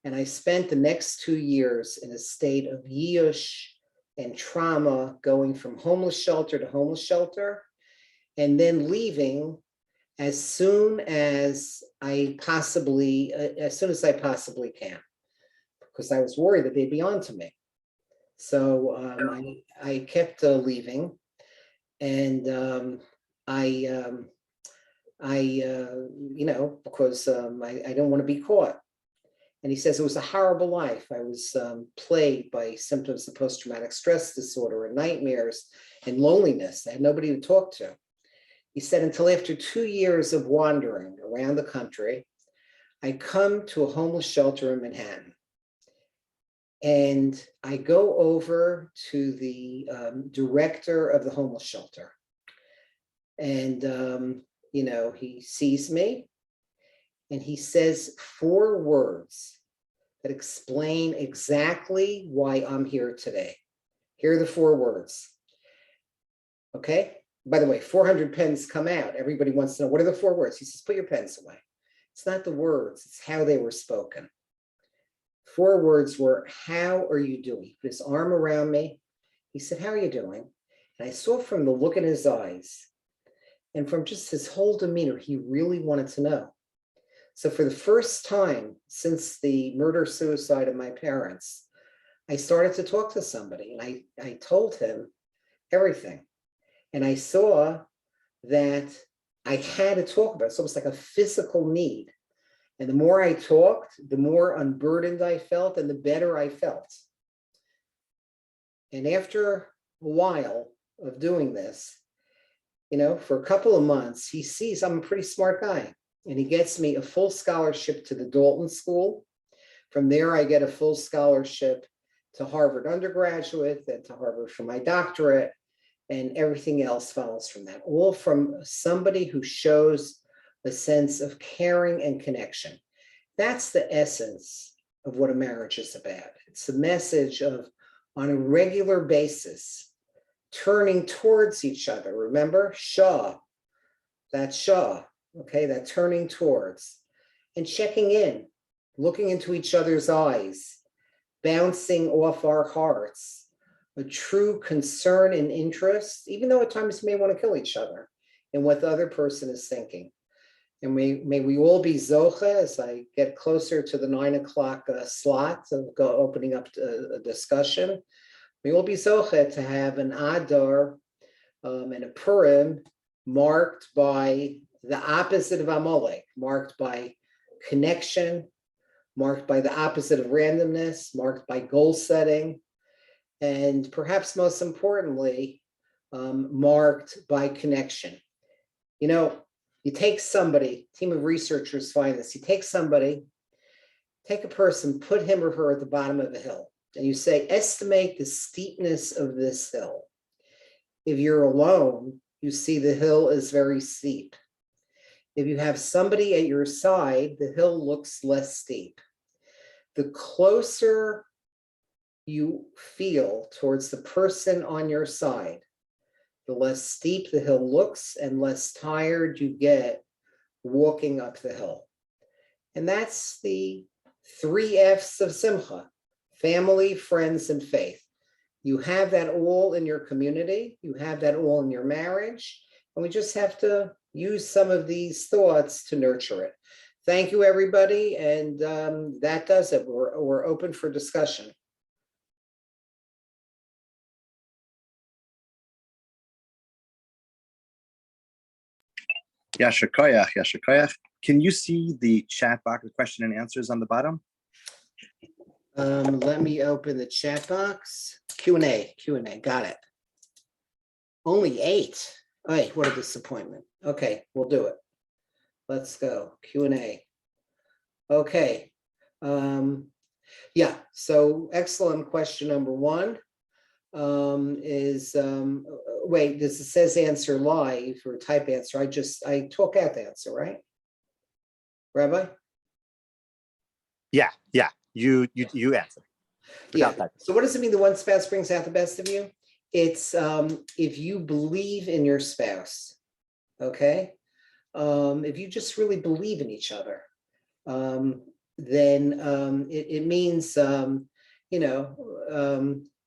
And I spent the next 2 years in a state of yiush and trauma, going from homeless shelter to homeless shelter, and then leaving as soon as I possibly can, because I was worried that they'd be onto me. So I kept leaving, and because I didn't want to be caught. And he says it was a horrible life. I was plagued by symptoms of post-traumatic stress disorder and nightmares and loneliness. I had nobody to talk to. He said until after 2 years of wandering around the country, I come to a homeless shelter in Manhattan. And I go over to the director of the homeless shelter. And, he sees me and he says 4 words that explain exactly why I'm here today. Here are the 4 words. Okay. By the way, 400 pens come out. Everybody wants to know, what are the 4 words? He says, put your pens away. It's not the words, it's how they were spoken. 4 words were, how are you doing? He put his arm around me. He said, how are you doing? And I saw from the look in his eyes and from just his whole demeanor, he really wanted to know. So for the first time since the murder-suicide of my parents, I started to talk to somebody, and I told him everything. And I saw that I had to talk about it. It's almost like a physical need. And the more I talked, the more unburdened I felt and the better I felt. And after a while of doing this, for a couple of months, he sees I'm a pretty smart guy. And he gets me a full scholarship to the Dalton School. From there, I get a full scholarship to Harvard undergraduate, then to Harvard for my doctorate, and everything else follows from that. All from somebody who shows a sense of caring and connection. That's the essence of what a marriage is about. It's a message of, on a regular basis, turning towards each other. Remember, Shah, that's Shah, okay, that turning towards, and checking in, looking into each other's eyes, bouncing off our hearts, a true concern and interest, even though at times we may want to kill each other, in what the other person is thinking. And may we all be zocha, as I get closer to the 9 o'clock slot of opening up a discussion. We will be zocha to have an Adar and a Purim marked by the opposite of Amalek, marked by connection, marked by the opposite of randomness, marked by goal setting, and perhaps most importantly, marked by connection. You take somebody, team of researchers find this, you take a person, put him or her at the bottom of a hill, and you say, estimate the steepness of this hill. If you're alone, you see the hill is very steep. If you have somebody at your side, the hill looks less steep. The closer you feel towards the person on your side, the less steep the hill looks and less tired you get walking up the hill. And that's the 3 F's of Simcha: family, friends, and faith. You have that all in your community. You have that all in your marriage. And we just have to use some of these thoughts to nurture it. Thank you, everybody. And that does it. We're open for discussion. Yashakoyach, Yashakoyach. Can you see the chat box, the question and answers on the bottom? Let me open the chat box. Q&A, got it. Only 8. Hey, what a disappointment. Okay, we'll do it. Let's go, Q&A. Okay, yeah, so excellent question number 1 is, wait, does it says answer live or type answer? I talk out the answer, right? Rabbi? Yeah. You answer. Yeah. So what does it mean the one spouse brings out the best of you? It's if you believe in your spouse, okay? If you just really believe in each other, then it means,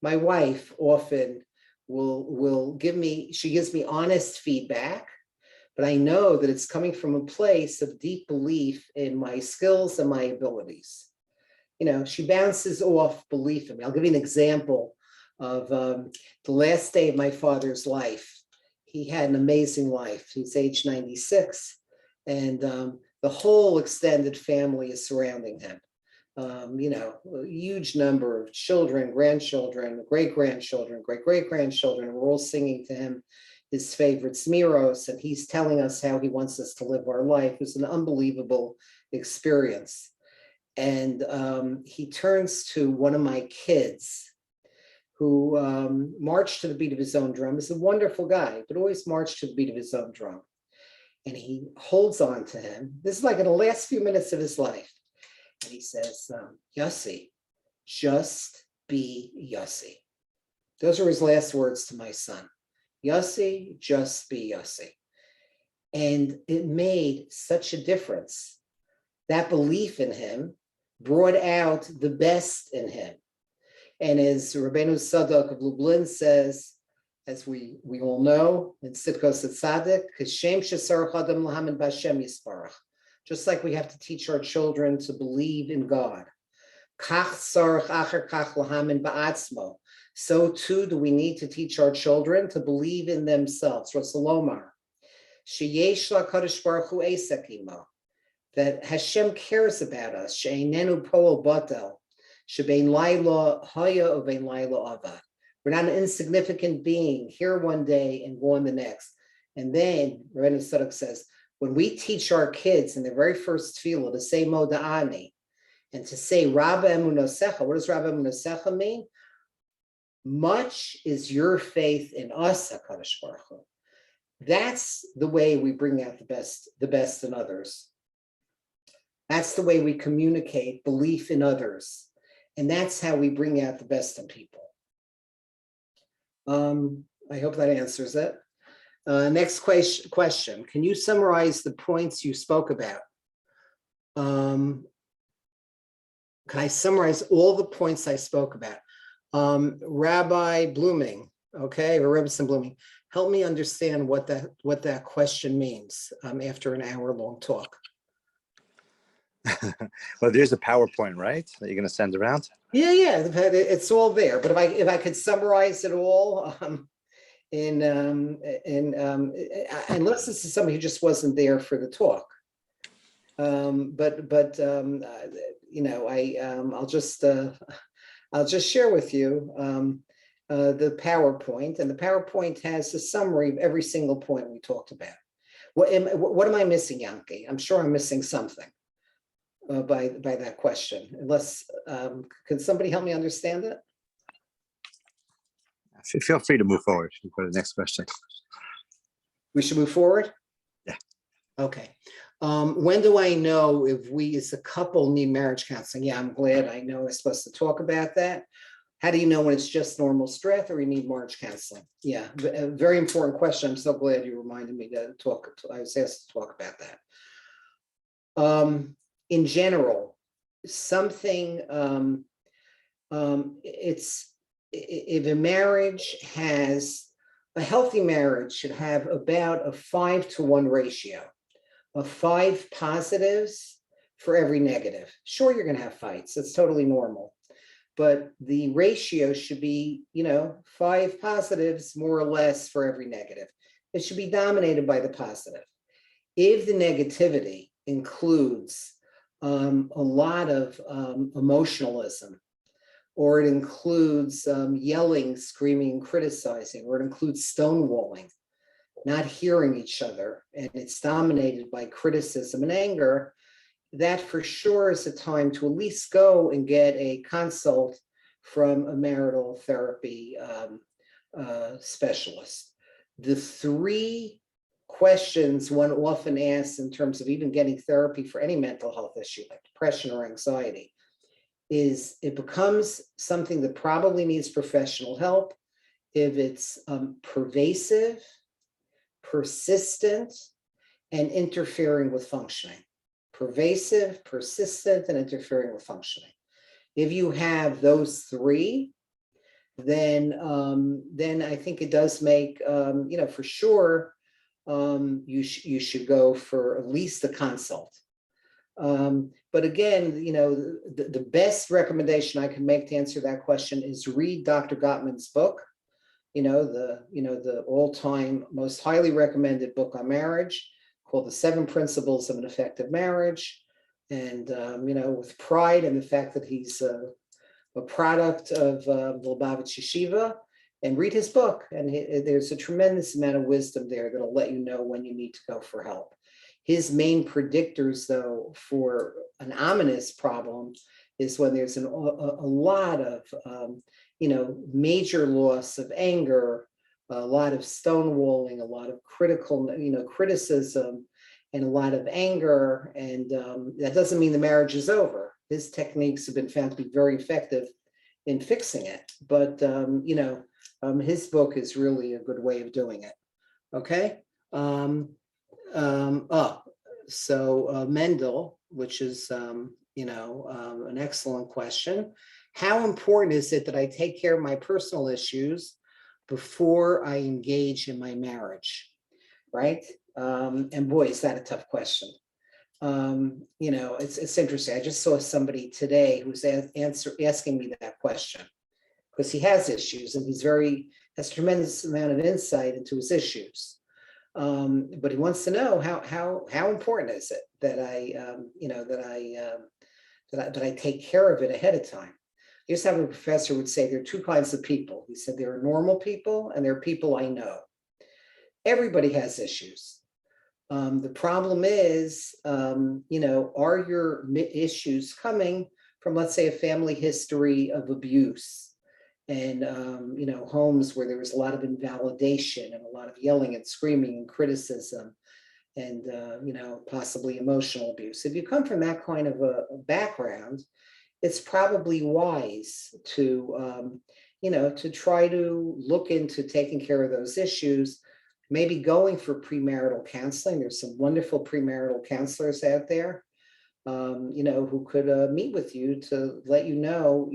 my wife often will she gives me honest feedback, but I know that it's coming from a place of deep belief in my skills and my abilities. She bounces off belief in me. I'll give you an example of the last day of my father's life. He had an amazing life. He's age 96, and the whole extended family is surrounding him. A huge number of children, grandchildren, great-grandchildren, great-great-grandchildren. We're all singing to him his favorite Smiros, and he's telling us how he wants us to live our life. It was an unbelievable experience. And he turns to one of my kids who marched to the beat of his own drum. He's a wonderful guy, but always marched to the beat of his own drum. And he holds on to him. This is like in the last few minutes of his life. And he says, Yossi, just be Yossi. Those are his last words to my son. Yossi, just be Yossi. And it made such a difference. That belief in him brought out the best in him. And as Rabbeinu Sadok of Lublin says, as we all know, in Sitkos Tzaddik, Kashem Shesar Chadam Lahamin Bashem Yisparach. Just like we have to teach our children to believe in God. Kach Sarach Acher Kach Lahamin Ba'atzmo. So too do we need to teach our children to believe in themselves. Rasulomar. Sheyesh LaKadosh Baruch Hu Esek Imo. That Hashem cares about us. She'einenu poel batel. Shebein laila haya uvein laila ava. We're not an insignificant being here one day and gone the next. And then Rabbeinu Sadok says, when we teach our kids in the very first tefillah to say Moda'ani and to say Rabba Emunosecha, what does Rabba Emunosecha mean? Much is your faith in us, HaKadosh Baruch Hu. That's the way we bring out the best in others. That's the way we communicate belief in others. And that's how we bring out the best in people. I hope that answers it. Next question. Can you summarize the points you spoke about? Can I summarize all the points I spoke about? Rabbi Blooming, okay, or Rebbetzin Blooming, help me understand what that question means after an hour-long talk. Well, there's a PowerPoint, right, that you're going to send around? Yeah, it's all there. But if I could summarize it all, unless this is somebody who just wasn't there for the talk, I'll just share with you the PowerPoint, and the PowerPoint has a summary of every single point we talked about. What am I missing, Yankee? I'm sure I'm missing something. By that question, unless can somebody help me understand it? Feel free to move forward for the next question. We should move forward? Yeah. Okay. When do I know if we as a couple need marriage counseling? Yeah, I'm glad I know I'm supposed to talk about that. How do you know when it's just normal stress or you need marriage counseling? Yeah, a very important question. I'm so glad you reminded me to talk. I was asked to talk about that. In general, something, if a marriage has, a healthy marriage should have about a 5-to-1 ratio of 5 positives for every negative. Sure, you're going to have fights. That's totally normal. But the ratio should be, 5 positives more or less for every negative. It should be dominated by the positive. If the negativity includes a lot of emotionalism, or it includes yelling, screaming, criticizing, or it includes stonewalling, not hearing each other, and it's dominated by criticism and anger, that for sure is a time to at least go and get a consult from a marital therapy specialist. The 3 questions one often asks in terms of even getting therapy for any mental health issue like depression or anxiety is it becomes something that probably needs professional help if it's pervasive, persistent, and interfering with functioning. Pervasive, persistent, and interfering with functioning. If you have those three, then I think it does make, for sure, you should go for at least a consult. But again, the best recommendation I can make to answer that question is read Dr. Gottman's book, the all-time most highly recommended book on marriage called The 7 Principles of an Effective Marriage. And, with pride in the fact that he's a product of Lubavitch Yeshiva, and read his book. And there's a tremendous amount of wisdom there that'll let you know when you need to go for help. His main predictors, though, for an ominous problem is when there's a lot of, major loss of anger, a lot of stonewalling, a lot of criticism, and a lot of anger. And that doesn't mean the marriage is over. His techniques have been found to be very effective in fixing it. But, his book is really a good way of doing it. Okay. So Mendel, which is, an excellent question. How important is it that I take care of my personal issues before I engage in my marriage? Right. And boy, is that a tough question. It's interesting. I just saw somebody today who's asking me that question because he has issues and has a tremendous amount of insight into his issues. But he wants to know how important is it that I take care of it ahead of time. I used to have a professor who would say there are two kinds of people. He said there are normal people and there are people I know. Everybody has issues. The problem is, are your issues coming from, let's say, a family history of abuse and, homes where there was a lot of invalidation and a lot of yelling and screaming and criticism and, possibly emotional abuse. If you come from that kind of a background, it's probably wise to, to try to look into taking care of those issues. Maybe going for premarital counseling. There's some wonderful premarital counselors out there, who could meet with you to let you know,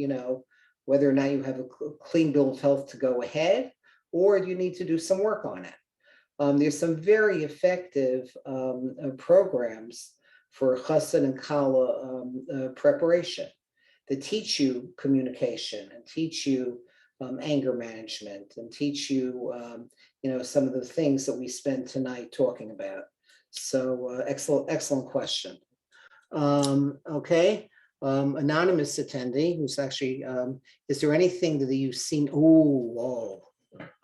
whether or not you have a clean bill of health to go ahead, or you need to do some work on it. There's some very effective programs for chassan and kala preparation that teach you communication and teach you anger management and teach you, some of the things that we spend tonight talking about. So excellent question. Okay. Anonymous attendee who's actually, is there anything that you've seen? Oh, whoa.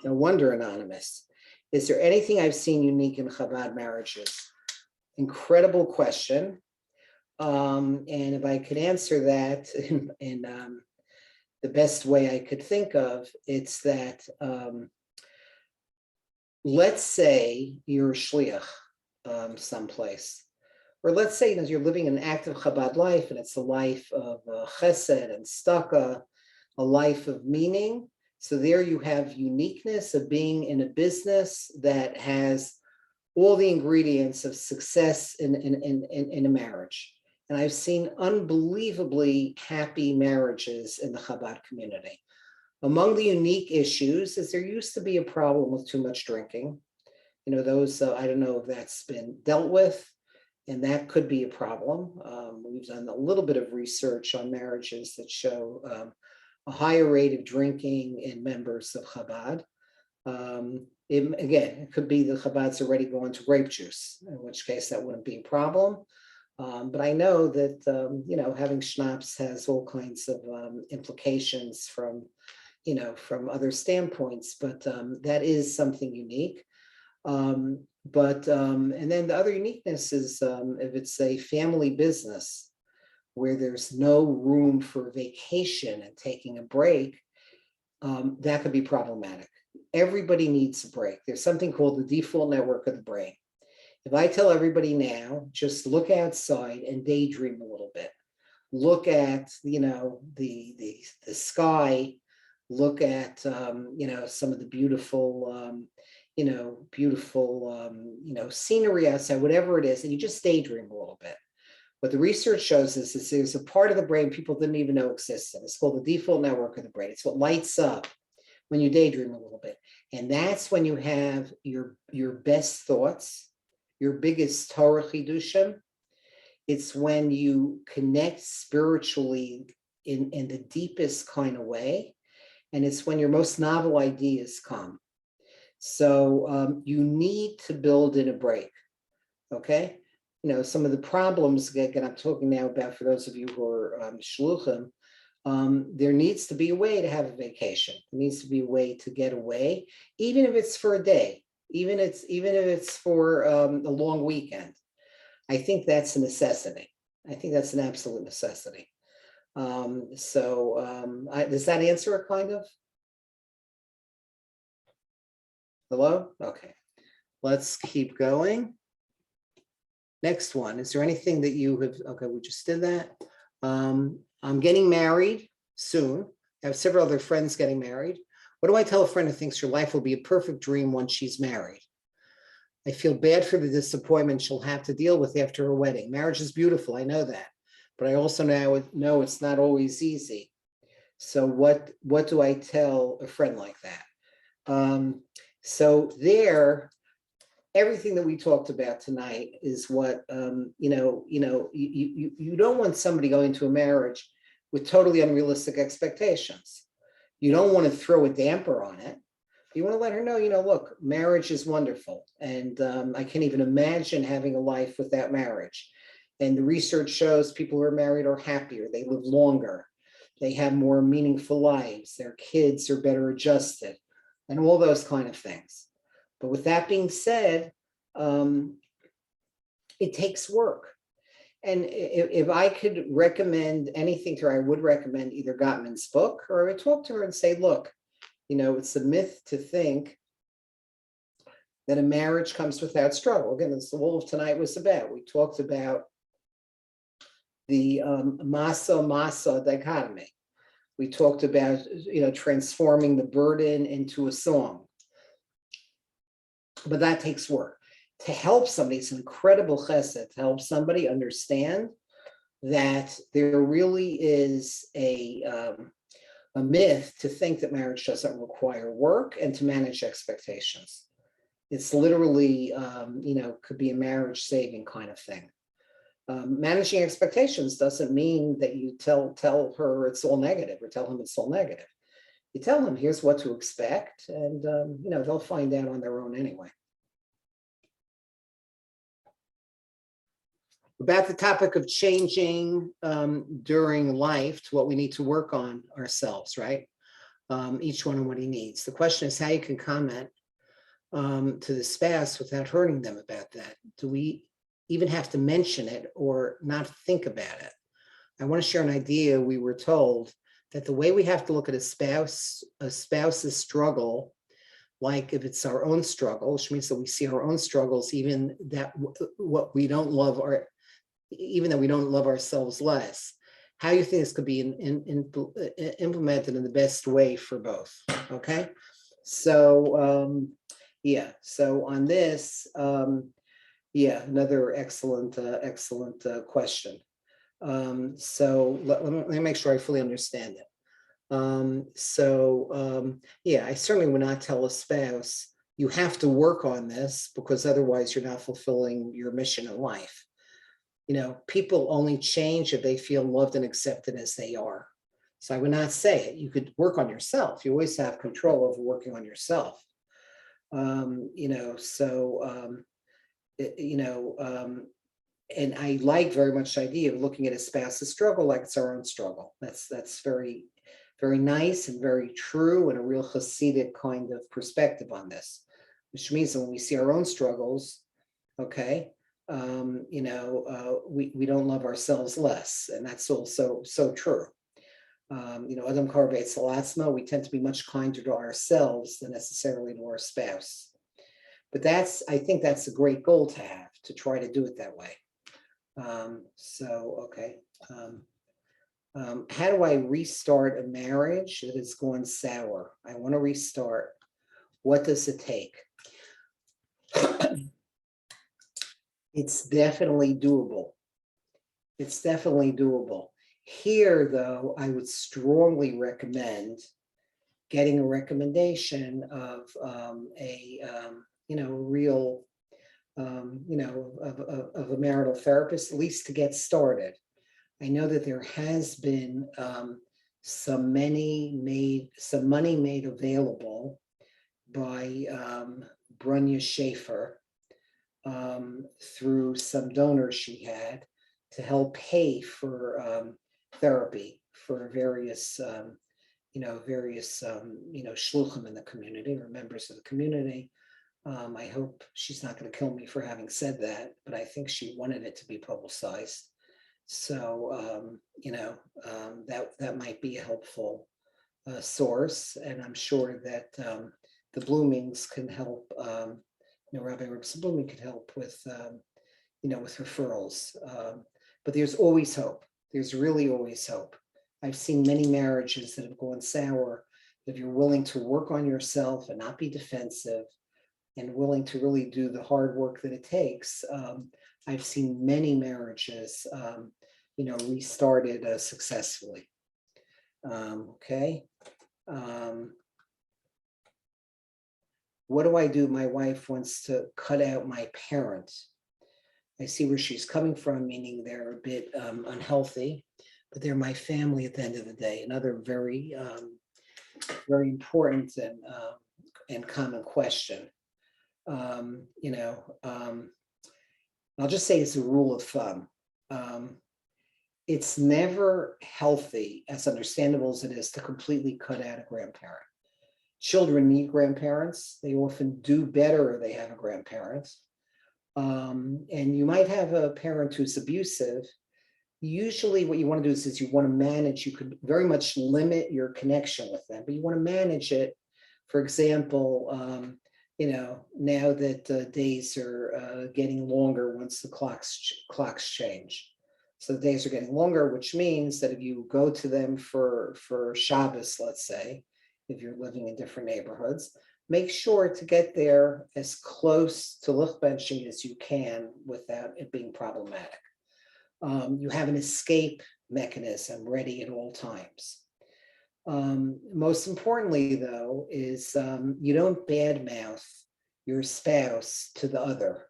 No wonder anonymous. Is there anything I've seen unique in Chabad marriages? Incredible question. And if I could answer that in the best way I could think of, it's that, let's say you're a shliach someplace, or let's say you're living an active Chabad life and it's a life of chesed and staka, a life of meaning. So there you have uniqueness of being in a business that has all the ingredients of success in a marriage. And I've seen unbelievably happy marriages in the Chabad community. Among the unique issues is there used to be a problem with too much drinking. Those, I don't know if that's been dealt with, and that could be a problem. We've done a little bit of research on marriages that show a higher rate of drinking in members of Chabad. It could be the Chabad's already going to grape juice, in which case that wouldn't be a problem. But I know that, having schnapps has all kinds of implications from other standpoints, but that is something unique. And then the other uniqueness is if it's a family business where there's no room for vacation and taking a break, that could be problematic. Everybody needs a break. There's something called the default network of the brain. If I tell everybody now, just look outside and daydream a little bit. Look at, the sky. Look at, some of the beautiful, scenery outside, whatever it is, and you just daydream a little bit. What the research shows is there's a part of the brain people didn't even know existed. It's called the default network of the brain. It's what lights up when you daydream a little bit. And that's when you have your best thoughts, your biggest Torah chidushim. It's when you connect spiritually in the deepest kind of way. And it's when your most novel ideas come. So you need to build in a break, okay? Some of the problems, again, I'm talking now about for those of you who are shluchim, there needs to be a way to have a vacation. There needs to be a way to get away, even if it's for a day, even if it's for a long weekend. I think that's a necessity. I think that's an absolute necessity. Does that answer it kind of? Hello? Okay. Let's keep going. Next one. Is there anything that you have? Okay, we just did that. I'm getting married soon. I have several other friends getting married. What do I tell a friend who thinks her life will be a perfect dream once she's married? I feel bad for the disappointment she'll have to deal with after her wedding. Marriage is beautiful, I know that, but I also now know it's not always easy. So what do I tell a friend like that? So there, everything that we talked about tonight is what you don't want somebody going into a marriage with totally unrealistic expectations. You don't want to throw a damper on it. You want to let her know, look, marriage is wonderful. And I can't even imagine having a life without marriage. And the research shows people who are married are happier. They live longer. They have more meaningful lives. Their kids are better adjusted and all those kind of things. But with that being said, it takes work. And if I could recommend anything to her, I would recommend either Gottman's book, or I would talk to her and say, look, it's a myth to think that a marriage comes without struggle. Again, that's all of tonight was about. We talked about the masa dichotomy. We talked about, transforming the burden into a song. But that takes work. To help somebody, it's an incredible chesed to help somebody understand that there really is a myth to think that marriage doesn't require work and to manage expectations. It's literally, could be a marriage saving kind of thing. Managing expectations doesn't mean that you tell her it's all negative or tell him it's all negative. You tell them here's what to expect, and they'll find out on their own anyway. About the topic of changing during life to what we need to work on ourselves, right? Each one on what he needs. The question is how you can comment to the spouse without hurting them about that. Do we even have to mention it or not think about it? I want to share an idea. We were told that the way we have to look at a spouse's struggle, like if it's our own struggle, which means that we see our own struggles, even that what we don't love, or even that we don't love ourselves less. How you think this could be implemented in the best way for both? Okay, so So on this, another excellent question. So let me make sure I fully understand it. I certainly would not tell a spouse, you have to work on this because otherwise you're not fulfilling your mission in life. People only change if they feel loved and accepted as they are. So I would not say it. You could work on yourself. You always have control over working on yourself. And I like very much the idea of looking at a spouse's struggle like it's our own struggle. That's very, very nice and very true, and a real Hasidic kind of perspective on this, which means that when we see our own struggles, okay, we don't love ourselves less, and that's also so true. Adam Karvetz Salatzma, we tend to be much kinder to ourselves than necessarily to our spouse. But I think that's a great goal to have to try to do it that way. Okay. How do I restart a marriage that has gone sour? I want to restart. What does it take? It's definitely doable. It's definitely doable. Here, though, I would strongly recommend getting a recommendation of real, of a marital therapist, at least to get started. I know that there has been some money made available by Brunya Schaefer through some donors she had to help pay for therapy for various shluchim in the community or members of the community. I hope she's not going to kill me for having said that, but I think she wanted it to be publicized. So, that might be a helpful source. And I'm sure that the Bloomings can help, Rabbi Ribson Blooming could help with, with referrals. But there's always hope. There's really always hope. I've seen many marriages that have gone sour. If you're willing to work on yourself and not be defensive and willing to really do the hard work that it takes, I've seen many marriages, restarted successfully. Okay. What do I do? My wife wants to cut out my parents. I see where she's coming from, meaning they're a bit unhealthy, but they're my family at the end of the day. Another very, very important and common question. I'll just say it's a rule of thumb. It's never healthy, as understandable as it is, to completely cut out a grandparent. Children need grandparents. They often do better if they have a grandparent. And you might have a parent who's abusive. Usually what you want to do is you want to manage, you could very much limit your connection with them, but you want to manage it. For example, now that days are getting longer once the clocks change. So the days are getting longer, which means that if you go to them for Shabbos, let's say, if you're living in different neighborhoods, make sure to get there as close to lichbenching as you can without it being problematic. You have an escape mechanism ready at all times. Most importantly, though, is you don't badmouth your spouse to the other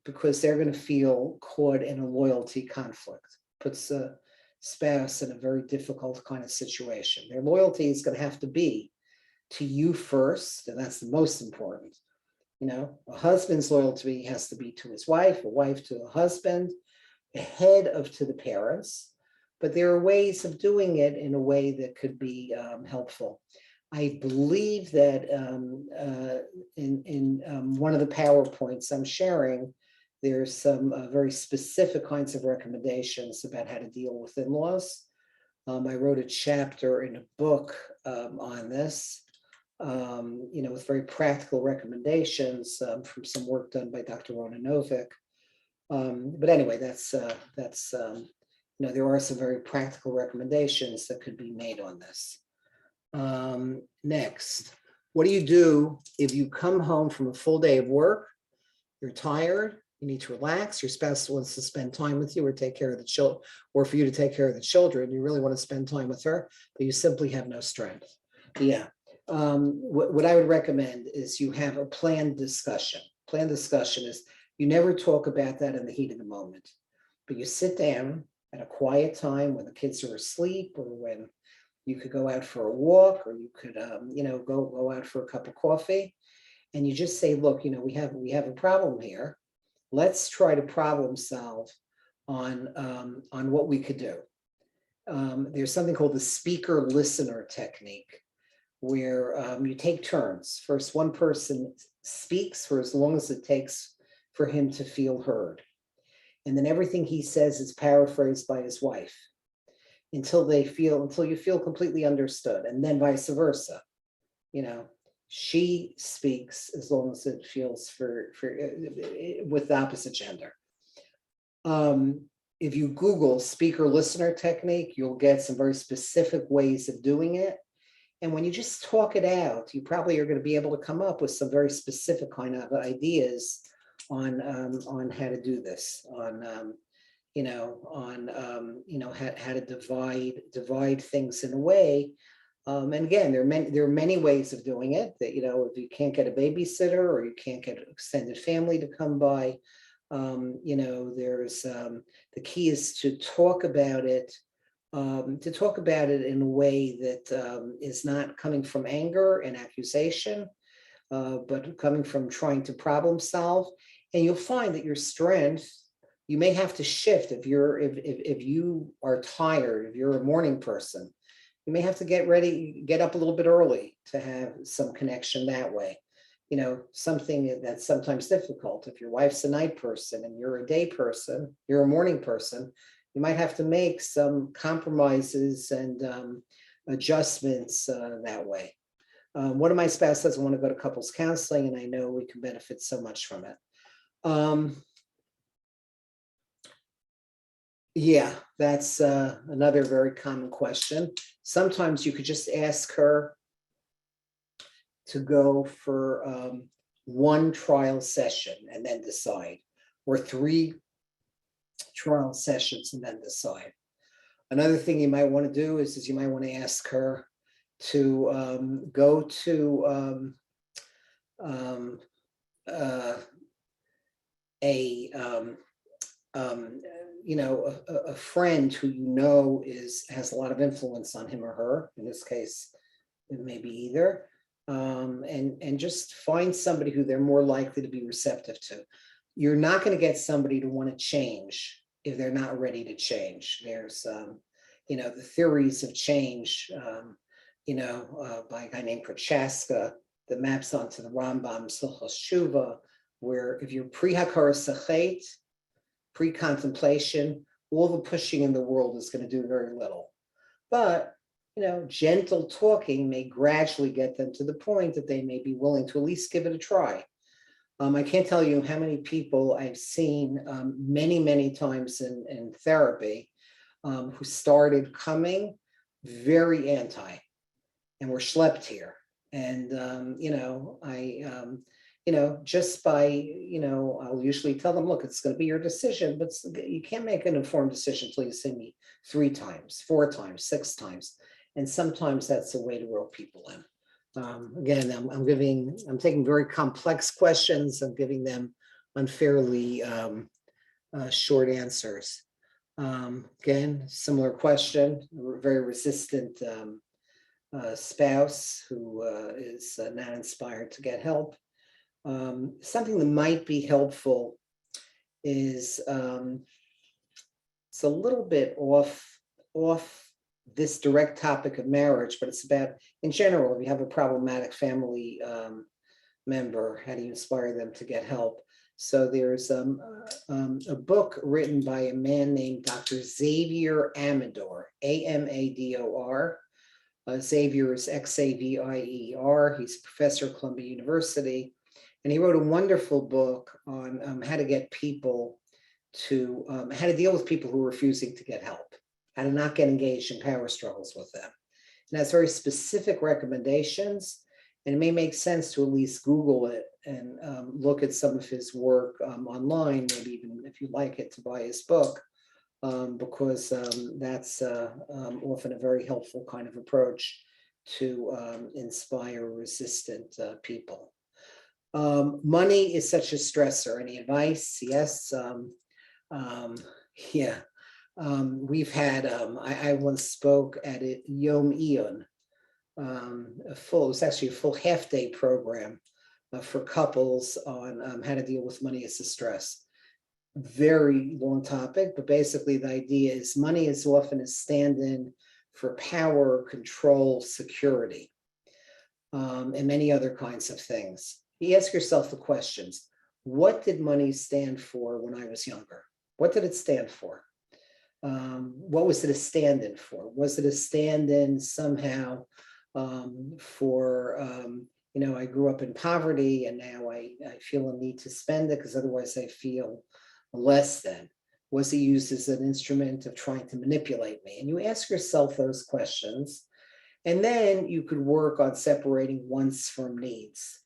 because they're going to feel caught in a loyalty conflict. Puts a spouse in a very difficult kind of situation. Their loyalty is going to have to be to you first, and that's the most important. A husband's loyalty has to be to his wife, a wife to a husband, a head of to the parents. But there are ways of doing it in a way that could be helpful. I believe that in one of the PowerPoints I'm sharing, there's some very specific kinds of recommendations about how to deal with in-laws. I wrote a chapter in a book on this, with very practical recommendations from some work done by Dr. Rona Novick. But anyway, that's there are some very practical recommendations that could be made on this. Next, what do you do if you come home from a full day of work, you're tired, you need to relax, your spouse wants to spend time with you or take care of the children, or for you to take care of the children, you really want to spend time with her, but you simply have no strength. Yeah. What I would recommend is you have a planned discussion. Planned discussion is you never talk about that in the heat of the moment, but you sit down at a quiet time when the kids are asleep, or when you could go out for a walk, or you could, go out for a cup of coffee, and you just say, look, we have a problem here. Let's try to problem solve on what we could do. There's something called the speaker listener technique, where you take turns. First, one person speaks for as long as it takes for him to feel heard. And then everything he says is paraphrased by his wife until you feel completely understood. And then vice versa. she speaks as long as it feels with the opposite gender. If you Google speaker listener technique, you'll get some very specific ways of doing it. And when you just talk it out, you probably are going to be able to come up with some very specific kind of ideas on how to do this, on how to divide things in a way. And again, there are many ways of doing it. That, if you can't get a babysitter or you can't get an extended family to come by, there's the key is to talk about it. In a way that is not coming from anger and accusation, but coming from trying to problem solve. And you'll find that your strength, you may have to shift if you are tired, if you're a morning person, you may have to get up a little bit early to have some connection that way. Something that's sometimes difficult. If your wife's a night person and you're a day person, you're a morning person, you might have to make some compromises and adjustments that way. One of my spouse doesn't want to go to couples counseling, and I know we can benefit so much from it. Yeah, that's another very common question. Sometimes you could just ask her to go for one trial session and then decide, or 3 trial sessions and then decide. Another thing you might want to do is you might want to ask her to go to a friend who has a lot of influence on him or her. In this case, it may be either. And just find somebody who they're more likely to be receptive to. You're not going to get somebody to want to change if they're not ready to change. There's, the theories of change, by a guy named Prochaska that maps onto the Rambam's Hilchos Shuva, where if you're pre-hakaras hachet, pre-contemplation, all the pushing in the world is going to do very little. But gentle talking may gradually get them to the point that they may be willing to at least give it a try. I can't tell you how many people I've seen many, many times in therapy who started coming very anti and were schlepped here. And, just by, I'll usually tell them, look, it's going to be your decision, but you can't make an informed decision until you see me 3 times, 4 times, 6 times. And sometimes that's a way to rope people in. Again, I'm taking very complex questions. I'm giving them unfairly short answers. Again, similar question, very resistant spouse who is not inspired to get help. Something that might be helpful is it's a little bit off this direct topic of marriage, but it's about, in general, if you have a problematic family member, how do you inspire them to get help? So there's a book written by a man named Dr. Xavier Amador, Amador. Xavier is Xavier. He's a professor at Columbia University. And he wrote a wonderful book on how to get people to, how to deal with people who are refusing to get help, how to not get engaged in power struggles with them. And has very specific recommendations. And it may make sense to at least Google it and look at some of his work online, maybe even if you like it, to buy his book, because that's often a very helpful kind of approach to inspire resistant people. Money is such a stressor. Any advice? Yes. Yeah. We've had, I once spoke at a Yom Iyun, it was actually a full half-day program for couples on how to deal with money as a stress. Very long topic, but basically the idea is money is often a stand-in for power, control, security, and many other kinds of things. You ask yourself the questions: what did money stand for when I was younger? What did it stand for? What was it a stand-in for? Was it a stand-in somehow for I grew up in poverty and now I feel a need to spend it because otherwise I feel less than. Was it used as an instrument of trying to manipulate me? And you ask yourself those questions, and then you could work on separating wants from needs.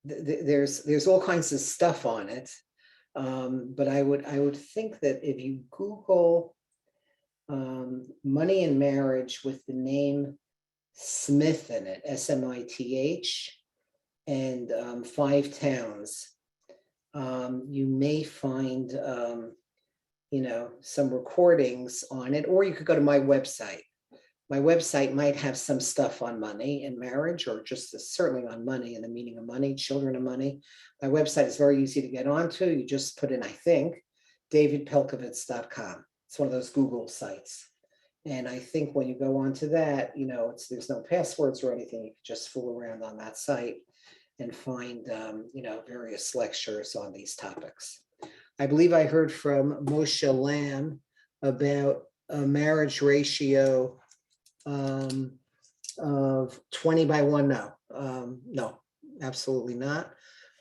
There's all kinds of stuff on it, but I would think that if you Google money and marriage with the name Smith in it, Smith, and 5 towns, you may find some recordings on it, or you could go to my website. My website might have some stuff on money and marriage, or just certainly on money and the meaning of money, children of money. My website is very easy to get onto. You just put in, I think, davidpelcovitz.com. It's one of those Google sites. And I think when you go onto that, there's no passwords or anything. You can just fool around on that site and find, various lectures on these topics. I believe I heard from Moshe Lamb about a marriage ratio of 20 by 1. No, absolutely not.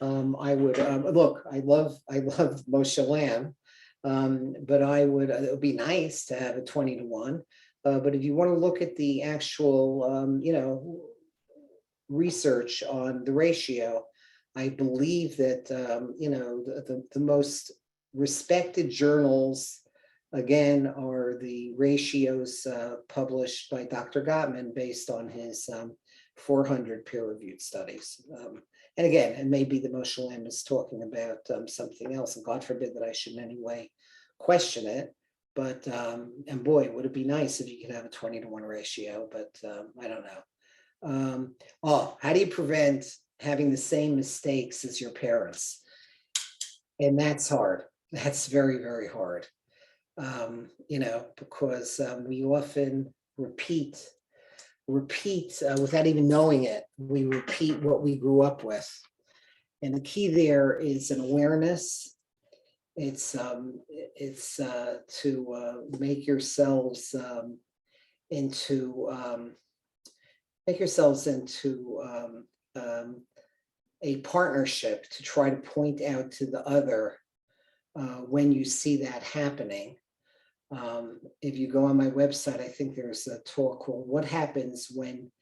I would look. I love Moshe Lamb, but it would be nice to have a 20 to 1. But if you want to look at the actual, research on the ratio, I believe that the most respected journals, again, are the ratios published by Dr. Gottman based on his 400 peer-reviewed studies. And again, it may be that Moshe Lamb is talking about something else, and God forbid that I should in any way question it. But, and boy, would it be nice if you could have a 20 to 1 ratio, but I don't know. How do you prevent having the same mistakes as your parents? And that's hard. That's very, very hard. Because we often repeat without even knowing it. We repeat what we grew up with. And the key there is an awareness. It's to make yourselves into a partnership to try to point out to the other when you see that happening. If you go on my website, I think there's a talk called "What Happens When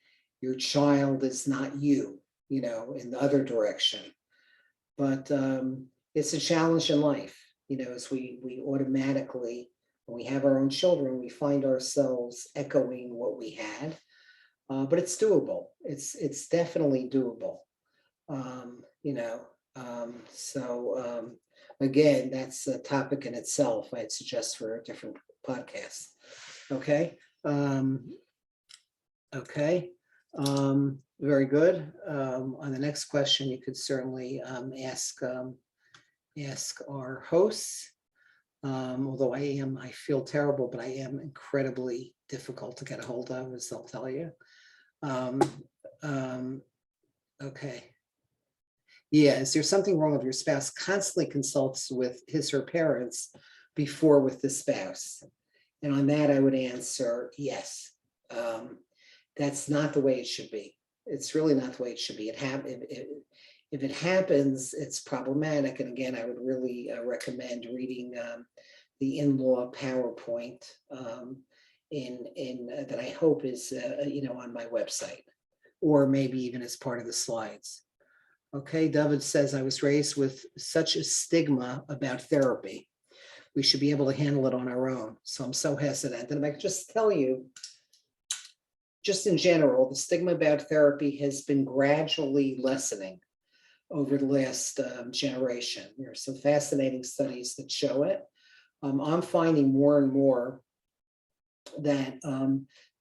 Your Child Is Not You," in the other direction. But it's a challenge in life, as we automatically, when we have our own children, we find ourselves echoing what we had. But it's doable. It's definitely doable. Again, that's a topic in itself. I'd suggest for a different podcast. Okay. Very good. On the next question, you could certainly ask our hosts. Although I feel terrible, but I am incredibly difficult to get a hold of, as they'll tell you. Okay. Yeah, is there something wrong if your spouse constantly consults with his or her parents before with the spouse? And on that, I would answer yes. That's not the way it should be. It's really not the way it should be. If it happens, it's problematic. And again, I would really recommend reading the in-law PowerPoint that I hope is on my website, or maybe even as part of the slides. Okay, David says, I was raised with such a stigma about therapy. We should be able to handle it on our own. So I'm so hesitant. And I can just tell you, just in general, the stigma about therapy has been gradually lessening over the last generation. There are some fascinating studies that show it. I'm finding more and more that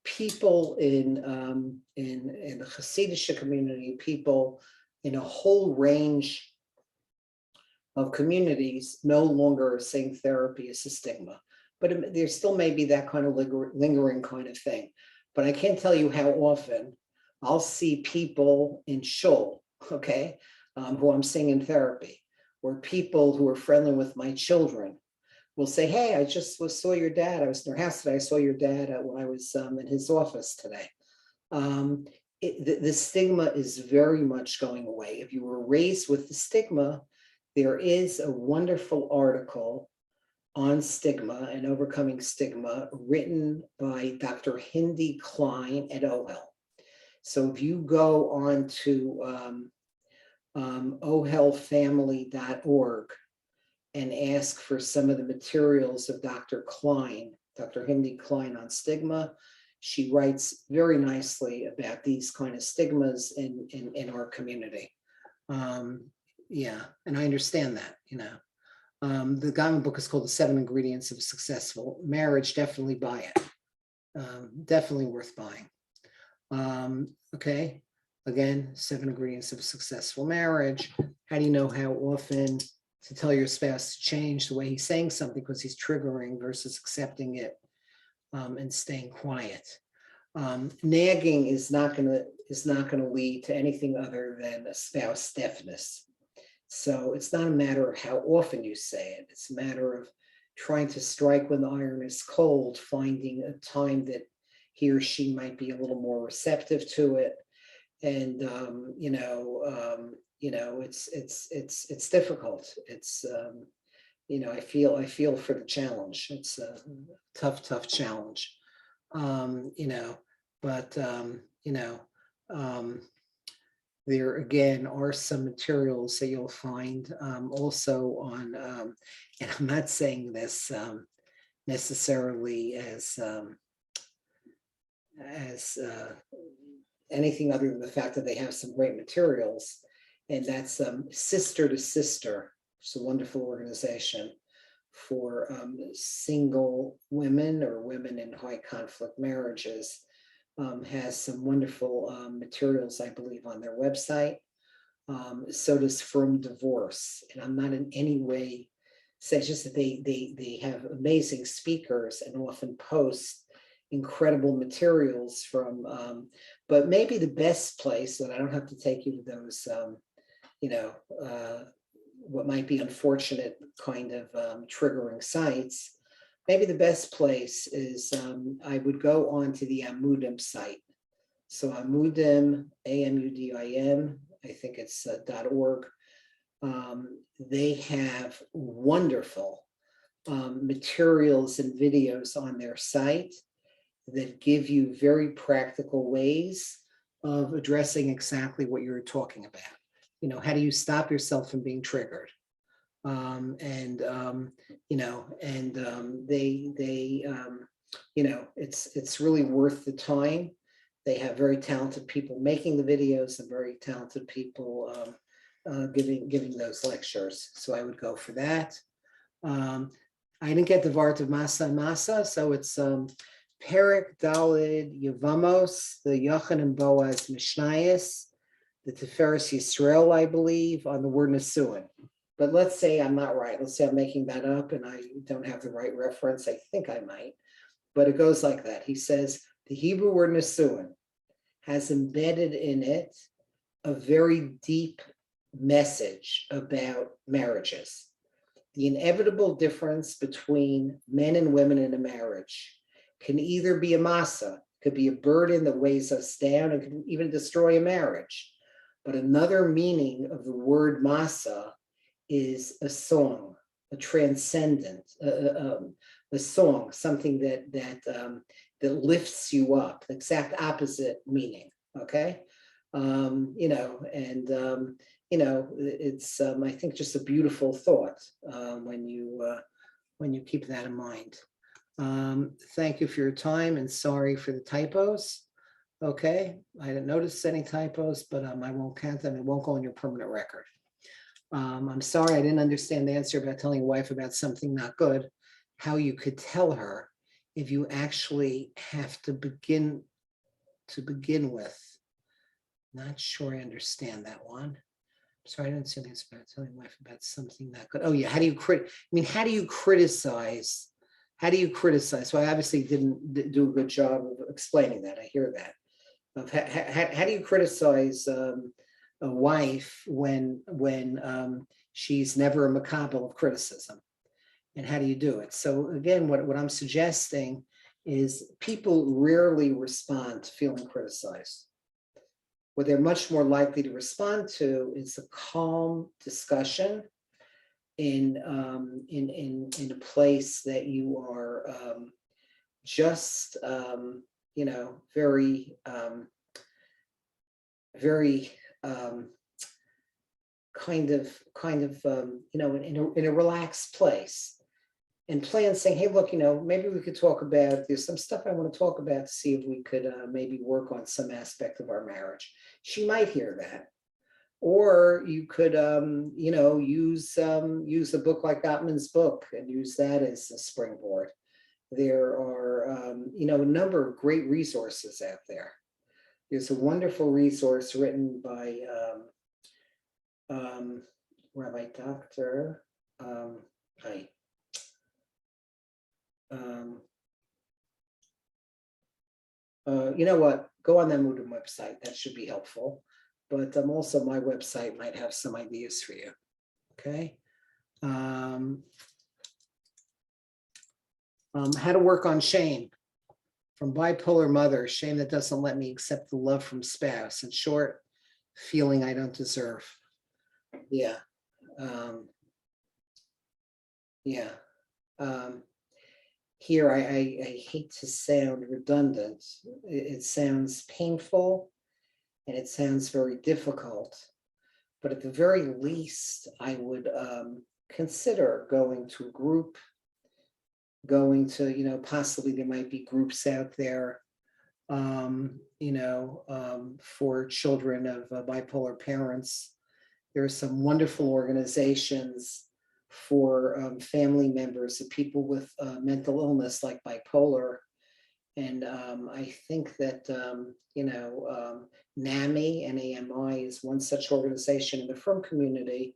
people in the Hasidic community, people in a whole range of communities no longer are saying therapy is a stigma, but there still may be that kind of lingering kind of thing. But I can't tell you how often I'll see people in shul, who I'm seeing in therapy, or people who are friendly with my children, will say, hey, I just saw your dad. I was in their house today. I saw your dad when I was in his office today. The stigma is very much going away. If you were raised with the stigma, there is a wonderful article on stigma and overcoming stigma written by Dr. Hindi Klein at OHEL. So if you go on to ohelfamily.org and ask for some of the materials of Dr. Klein, Dr. Hindi Klein on stigma, she writes very nicely about these kind of stigmas in our community. Yeah, and I understand that, you know. The Gaiman book is called The 7 Ingredients of a Successful Marriage. Definitely buy it. Definitely worth buying. Okay, again, 7 Ingredients of a Successful Marriage. How do you know how often to tell your spouse to change the way he's saying something because he's triggering versus accepting it and staying quiet? Nagging is not going to lead to anything other than a spouse deafness. So it's not a matter of how often you say it. It's a matter of trying to strike when the iron is cold, finding a time that he or she might be a little more receptive to it. And it's difficult. It's I feel for the challenge. It's a tough challenge. There again are some materials that you'll find also on, and I'm not saying this necessarily as anything other than the fact that they have some great materials, and that's Sister to Sister. It's a wonderful organization for single women or women in high conflict marriages. Has some wonderful materials, I believe, on their website. So does From Divorce. And I'm not in any way saying, just that they have amazing speakers and often post incredible materials from, but maybe the best place, and I don't have to take you to those, what might be unfortunate kind of triggering sites. Maybe the best place is I would go on to the Amudim site. So Amudim, AMUDIM, I think it's .org. They have wonderful materials and videos on their site that give you very practical ways of addressing exactly what you're talking about. You know, how do you stop yourself from being triggered? It's really worth the time. They have very talented people making the videos and very talented people giving those lectures. So I would go for that. I didn't get the Vart of Masa, so it's Perek Dalid Yevamos, the Yochanan and Boaz Mishnayos, the Tiferes Yisrael, I believe, on the word Nisuin. But let's say I'm not right. Let's say I'm making that up and I don't have the right reference. I think I might, but it goes like that. He says the Hebrew word Nisuin has embedded in it a very deep message about marriages. The inevitable difference between men and women in a marriage can either be a masa, could be a burden that weighs us down and can even destroy a marriage. But another meaning of the word masa is a song, a transcendent, a song, something that lifts you up, the exact opposite meaning, okay? It's, I think, just a beautiful thought when you keep that in mind. Thank you for your time and sorry for the typos. Okay, I didn't notice any typos, but I won't count them. It won't go on your permanent record. I'm sorry I didn't understand the answer about telling your wife about something not good, how you could tell her if you actually have to begin with. Not sure I understand that one. Sorry, I didn't say the answer about telling your wife about something not good. Oh yeah, how do you criticize? How do you criticize? So I obviously didn't do a good job of explaining that. I hear that. How do you criticize a wife when she's never a makabel of criticism? And how do you do it? So again, what I'm suggesting is people rarely respond to feeling criticized. What they're much more likely to respond to is a calm discussion in a place that you are just very in a relaxed place, and plan saying, hey, look, maybe we could talk about, there's some stuff I want to talk about to see if we could maybe work on some aspect of our marriage. She might hear that. Or you could, use a book like Gottman's book and use that as a springboard. There are, a number of great resources out there. There's a wonderful resource written by Rabbi Dr. You know what? Go on that Moodle website. That should be helpful. But also my website might have some ideas for you. Okay. How to work on shame. From bipolar mother, shame that doesn't let me accept the love from spouse. In short, feeling I don't deserve. Yeah. Here, I hate to sound redundant. It sounds painful and it sounds very difficult. But at the very least, I would consider going to a group, going to, possibly there might be groups out there, for children of bipolar parents. There are some wonderful organizations for family members of people with mental illness like bipolar. And I think that, NAMI, N-A-M-I, is one such organization in the frum community.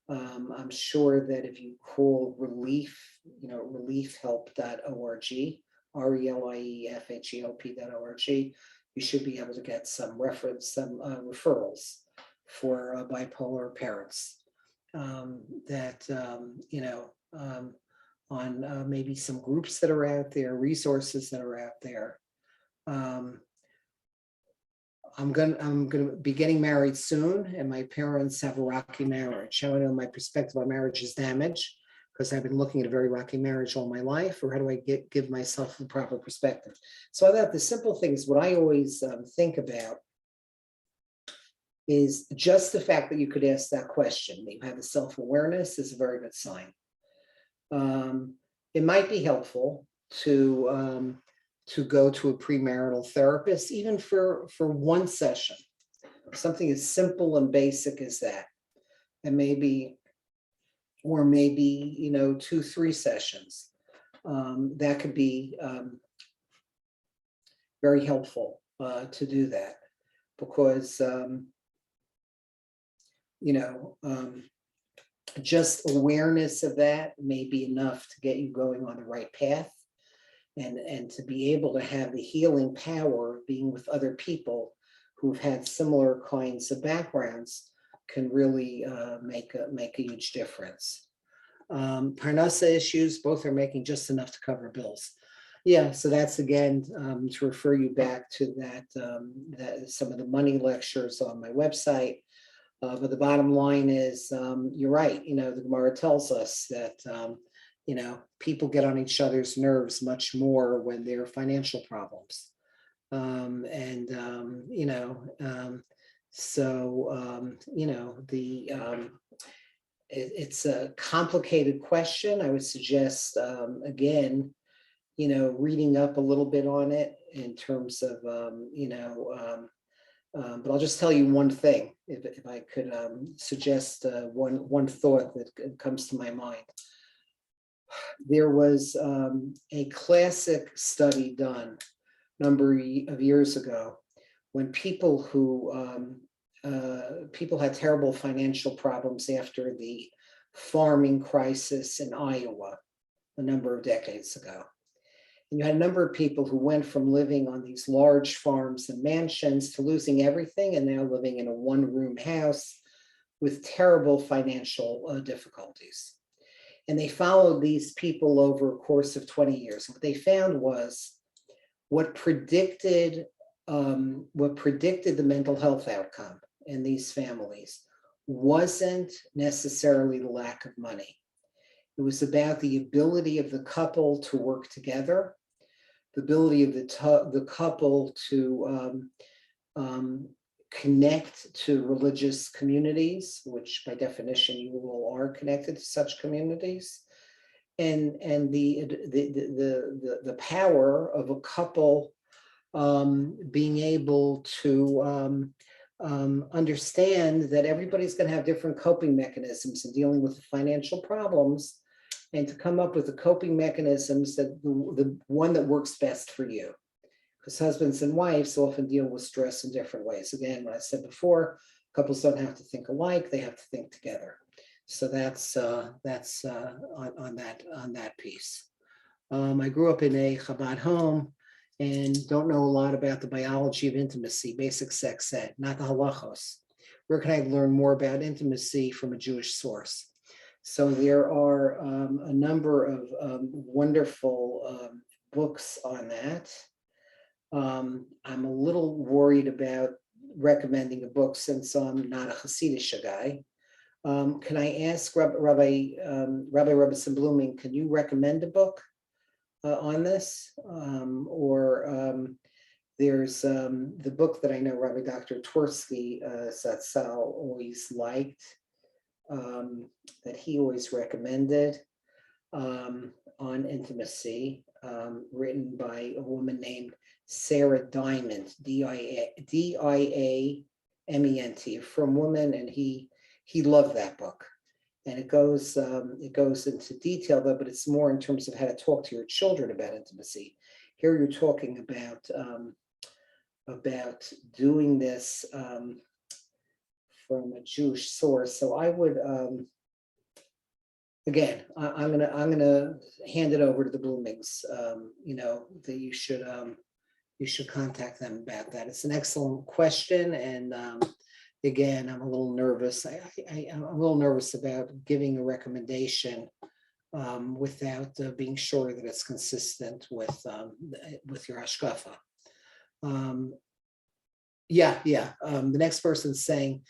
I'm sure that if you call relief, reliefhelp.org, reliefhelp.org, you should be able to get some referrals for bipolar parents on maybe some groups that are out there, resources that are out there. I'm gonna be getting married soon, and my parents have a rocky marriage. How do I know my perspective on marriage is damaged? Because I've been looking at a very rocky marriage all my life, or how do I give myself the proper perspective? So I thought the simple things, what I always think about is just the fact that you could ask that question. You have the self-awareness is a very good sign. It might be helpful to go to a premarital therapist, even for one session, something as simple and basic as that. And maybe 2-3 sessions. That could be very helpful to do that, because just awareness of that may be enough to get you going on the right path, and to be able to have the healing power of being with other people who've had similar kinds of backgrounds can really make a huge difference. Parnassa issues, both are making just enough to cover bills. Yeah, so that's again to refer you back to that some of the money lectures on my website. But the bottom line is, you're right. The Gemara tells us that people get on each other's nerves much more when there are financial problems, it's a complicated question. I would suggest again, reading up a little bit on it in terms of but I'll just tell you one thing, if I could suggest one thought that comes to my mind. There was a classic study done a number of years ago when people had terrible financial problems after the farming crisis in Iowa a number of decades ago. And you had a number of people who went from living on these large farms and mansions to losing everything and now living in a one-room house with terrible financial difficulties. And they followed these people over a course of 20 years. What they found was what predicted the mental health outcome in these families wasn't necessarily the lack of money. It was about the ability of the couple to work together, the ability of the couple to connect to religious communities, which by definition you all are connected to such communities, and the power of a couple being able to understand that everybody's going to have different coping mechanisms in dealing with the financial problems, and to come up with the coping mechanisms that the one that works best for you. Because husbands and wives often deal with stress in different ways. Again, what I said before, couples don't have to think alike, they have to think together. So that's on that piece. I grew up in a Chabad home and don't know a lot about the biology of intimacy, basic sex ed, not the halachos. Where can I learn more about intimacy from a Jewish source? So there are a number of wonderful books on that. I'm a little worried about recommending a book since I'm not a Hasidic guy. Can I ask Rabbi Robinson Blooming, can you recommend a book on this? There's the book that I know Rabbi Dr. Twersky Zatzal always liked, that he always recommended, on intimacy, written by a woman named Sarah Diamond, D-I-A-M-E-N-T, From Woman, and he loved that book. And it goes into detail though, but it's more in terms of how to talk to your children about intimacy. Here you're talking about doing this from a Jewish source. So I would, again, I'm gonna hand it over to the Bloomings. That you should contact them about that. It's an excellent question, and again, I'm a little nervous. I'm a little nervous about giving a recommendation without being sure that it's consistent with your hashkafa. The next person's saying,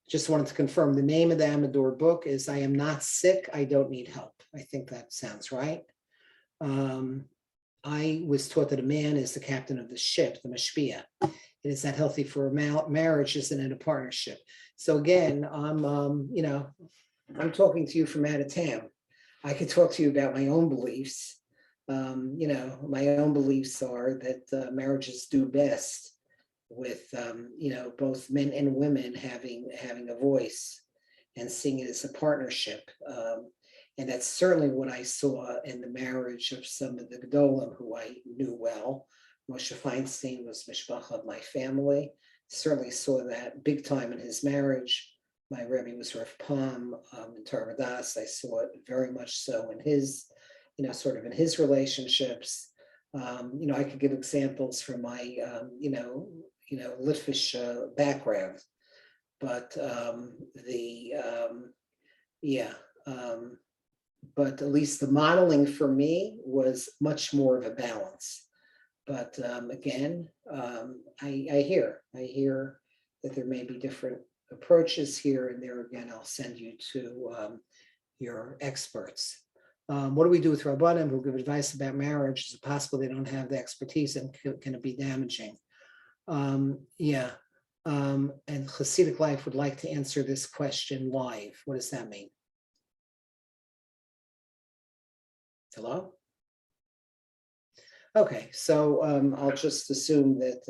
just wanted to confirm the name of the Amador book is I Am Not Sick, I Don't Need Help. I think that sounds right. I was taught that a man is the captain of the ship, the mashpia. It is not healthy for a marriage, isn't it, a partnership? So again, I'm talking to you from out of town. I could talk to you about my own beliefs. My own beliefs are that marriages do best with both men and women having a voice and seeing it as a partnership. And that's certainly what I saw in the marriage of some of the Gedolim who I knew well. Moshe Feinstein was mishpacha of my family. Certainly saw that big time in his marriage. My Rebbe was Rav Pam in Tarvadas. I saw it very much so in his, sort of in his relationships. I could give examples from my, Litvish background, but but at least the modeling for me was much more of a balance. But again, I hear that there may be different approaches here and there. Again, I'll send you to your experts. What do we do with Rabbanim who give advice about marriage? Is it possible they don't have the expertise, and can it be damaging? And Hasidic Life would like to answer this question live. What does that mean? Hello? Okay, so I'll just assume that,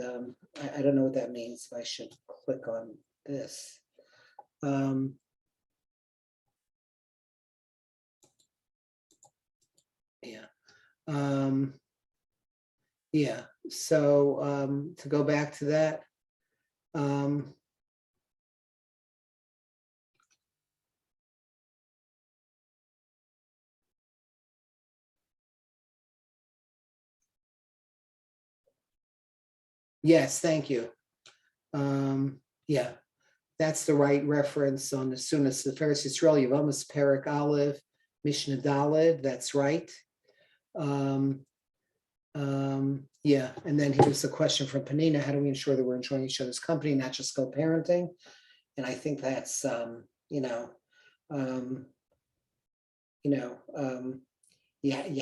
I don't know what that means. I should click on this. So to go back to that, yes, thank you. That's the right reference on as soon as the Ferris Yisrael Yavamas Perik Aleph Mishnah Daled, that's right. Yeah, and then here's a question from Panina: how do we ensure that we're enjoying each other's company, not just co-parenting? And I think that's you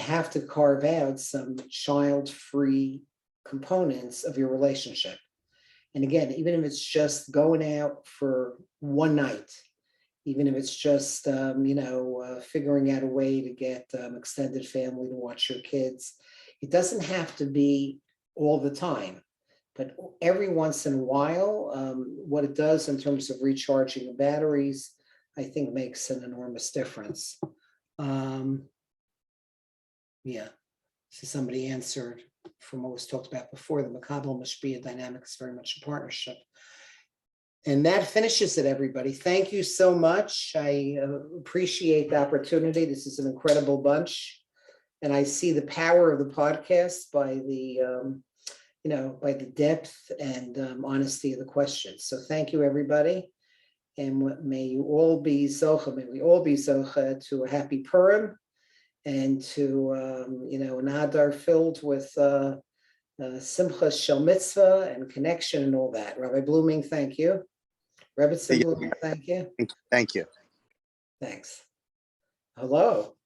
have to carve out some child-free components of your relationship. And again, even if it's just going out for one night, even if it's just figuring out a way to get extended family to watch your kids, it doesn't have to be all the time, but every once in a while, what it does in terms of recharging the batteries, I think makes an enormous difference. Yeah, so somebody answered from what was talked about before, the Makabel Mashpia dynamic is very much a partnership. And that finishes it, everybody. Thank you so much. I appreciate the opportunity. This is an incredible bunch. And I see the power of the podcast by the, by the depth and honesty of the questions. So thank you, everybody. And may you all be zocha, may we all be zocha to a happy Purim and to, an Adar filled with simcha shel mitzvah and connection and all that. Rabbi Blooming, thank you. Rebbetzin Blooming, thank you. Thank you. Thanks. Hello.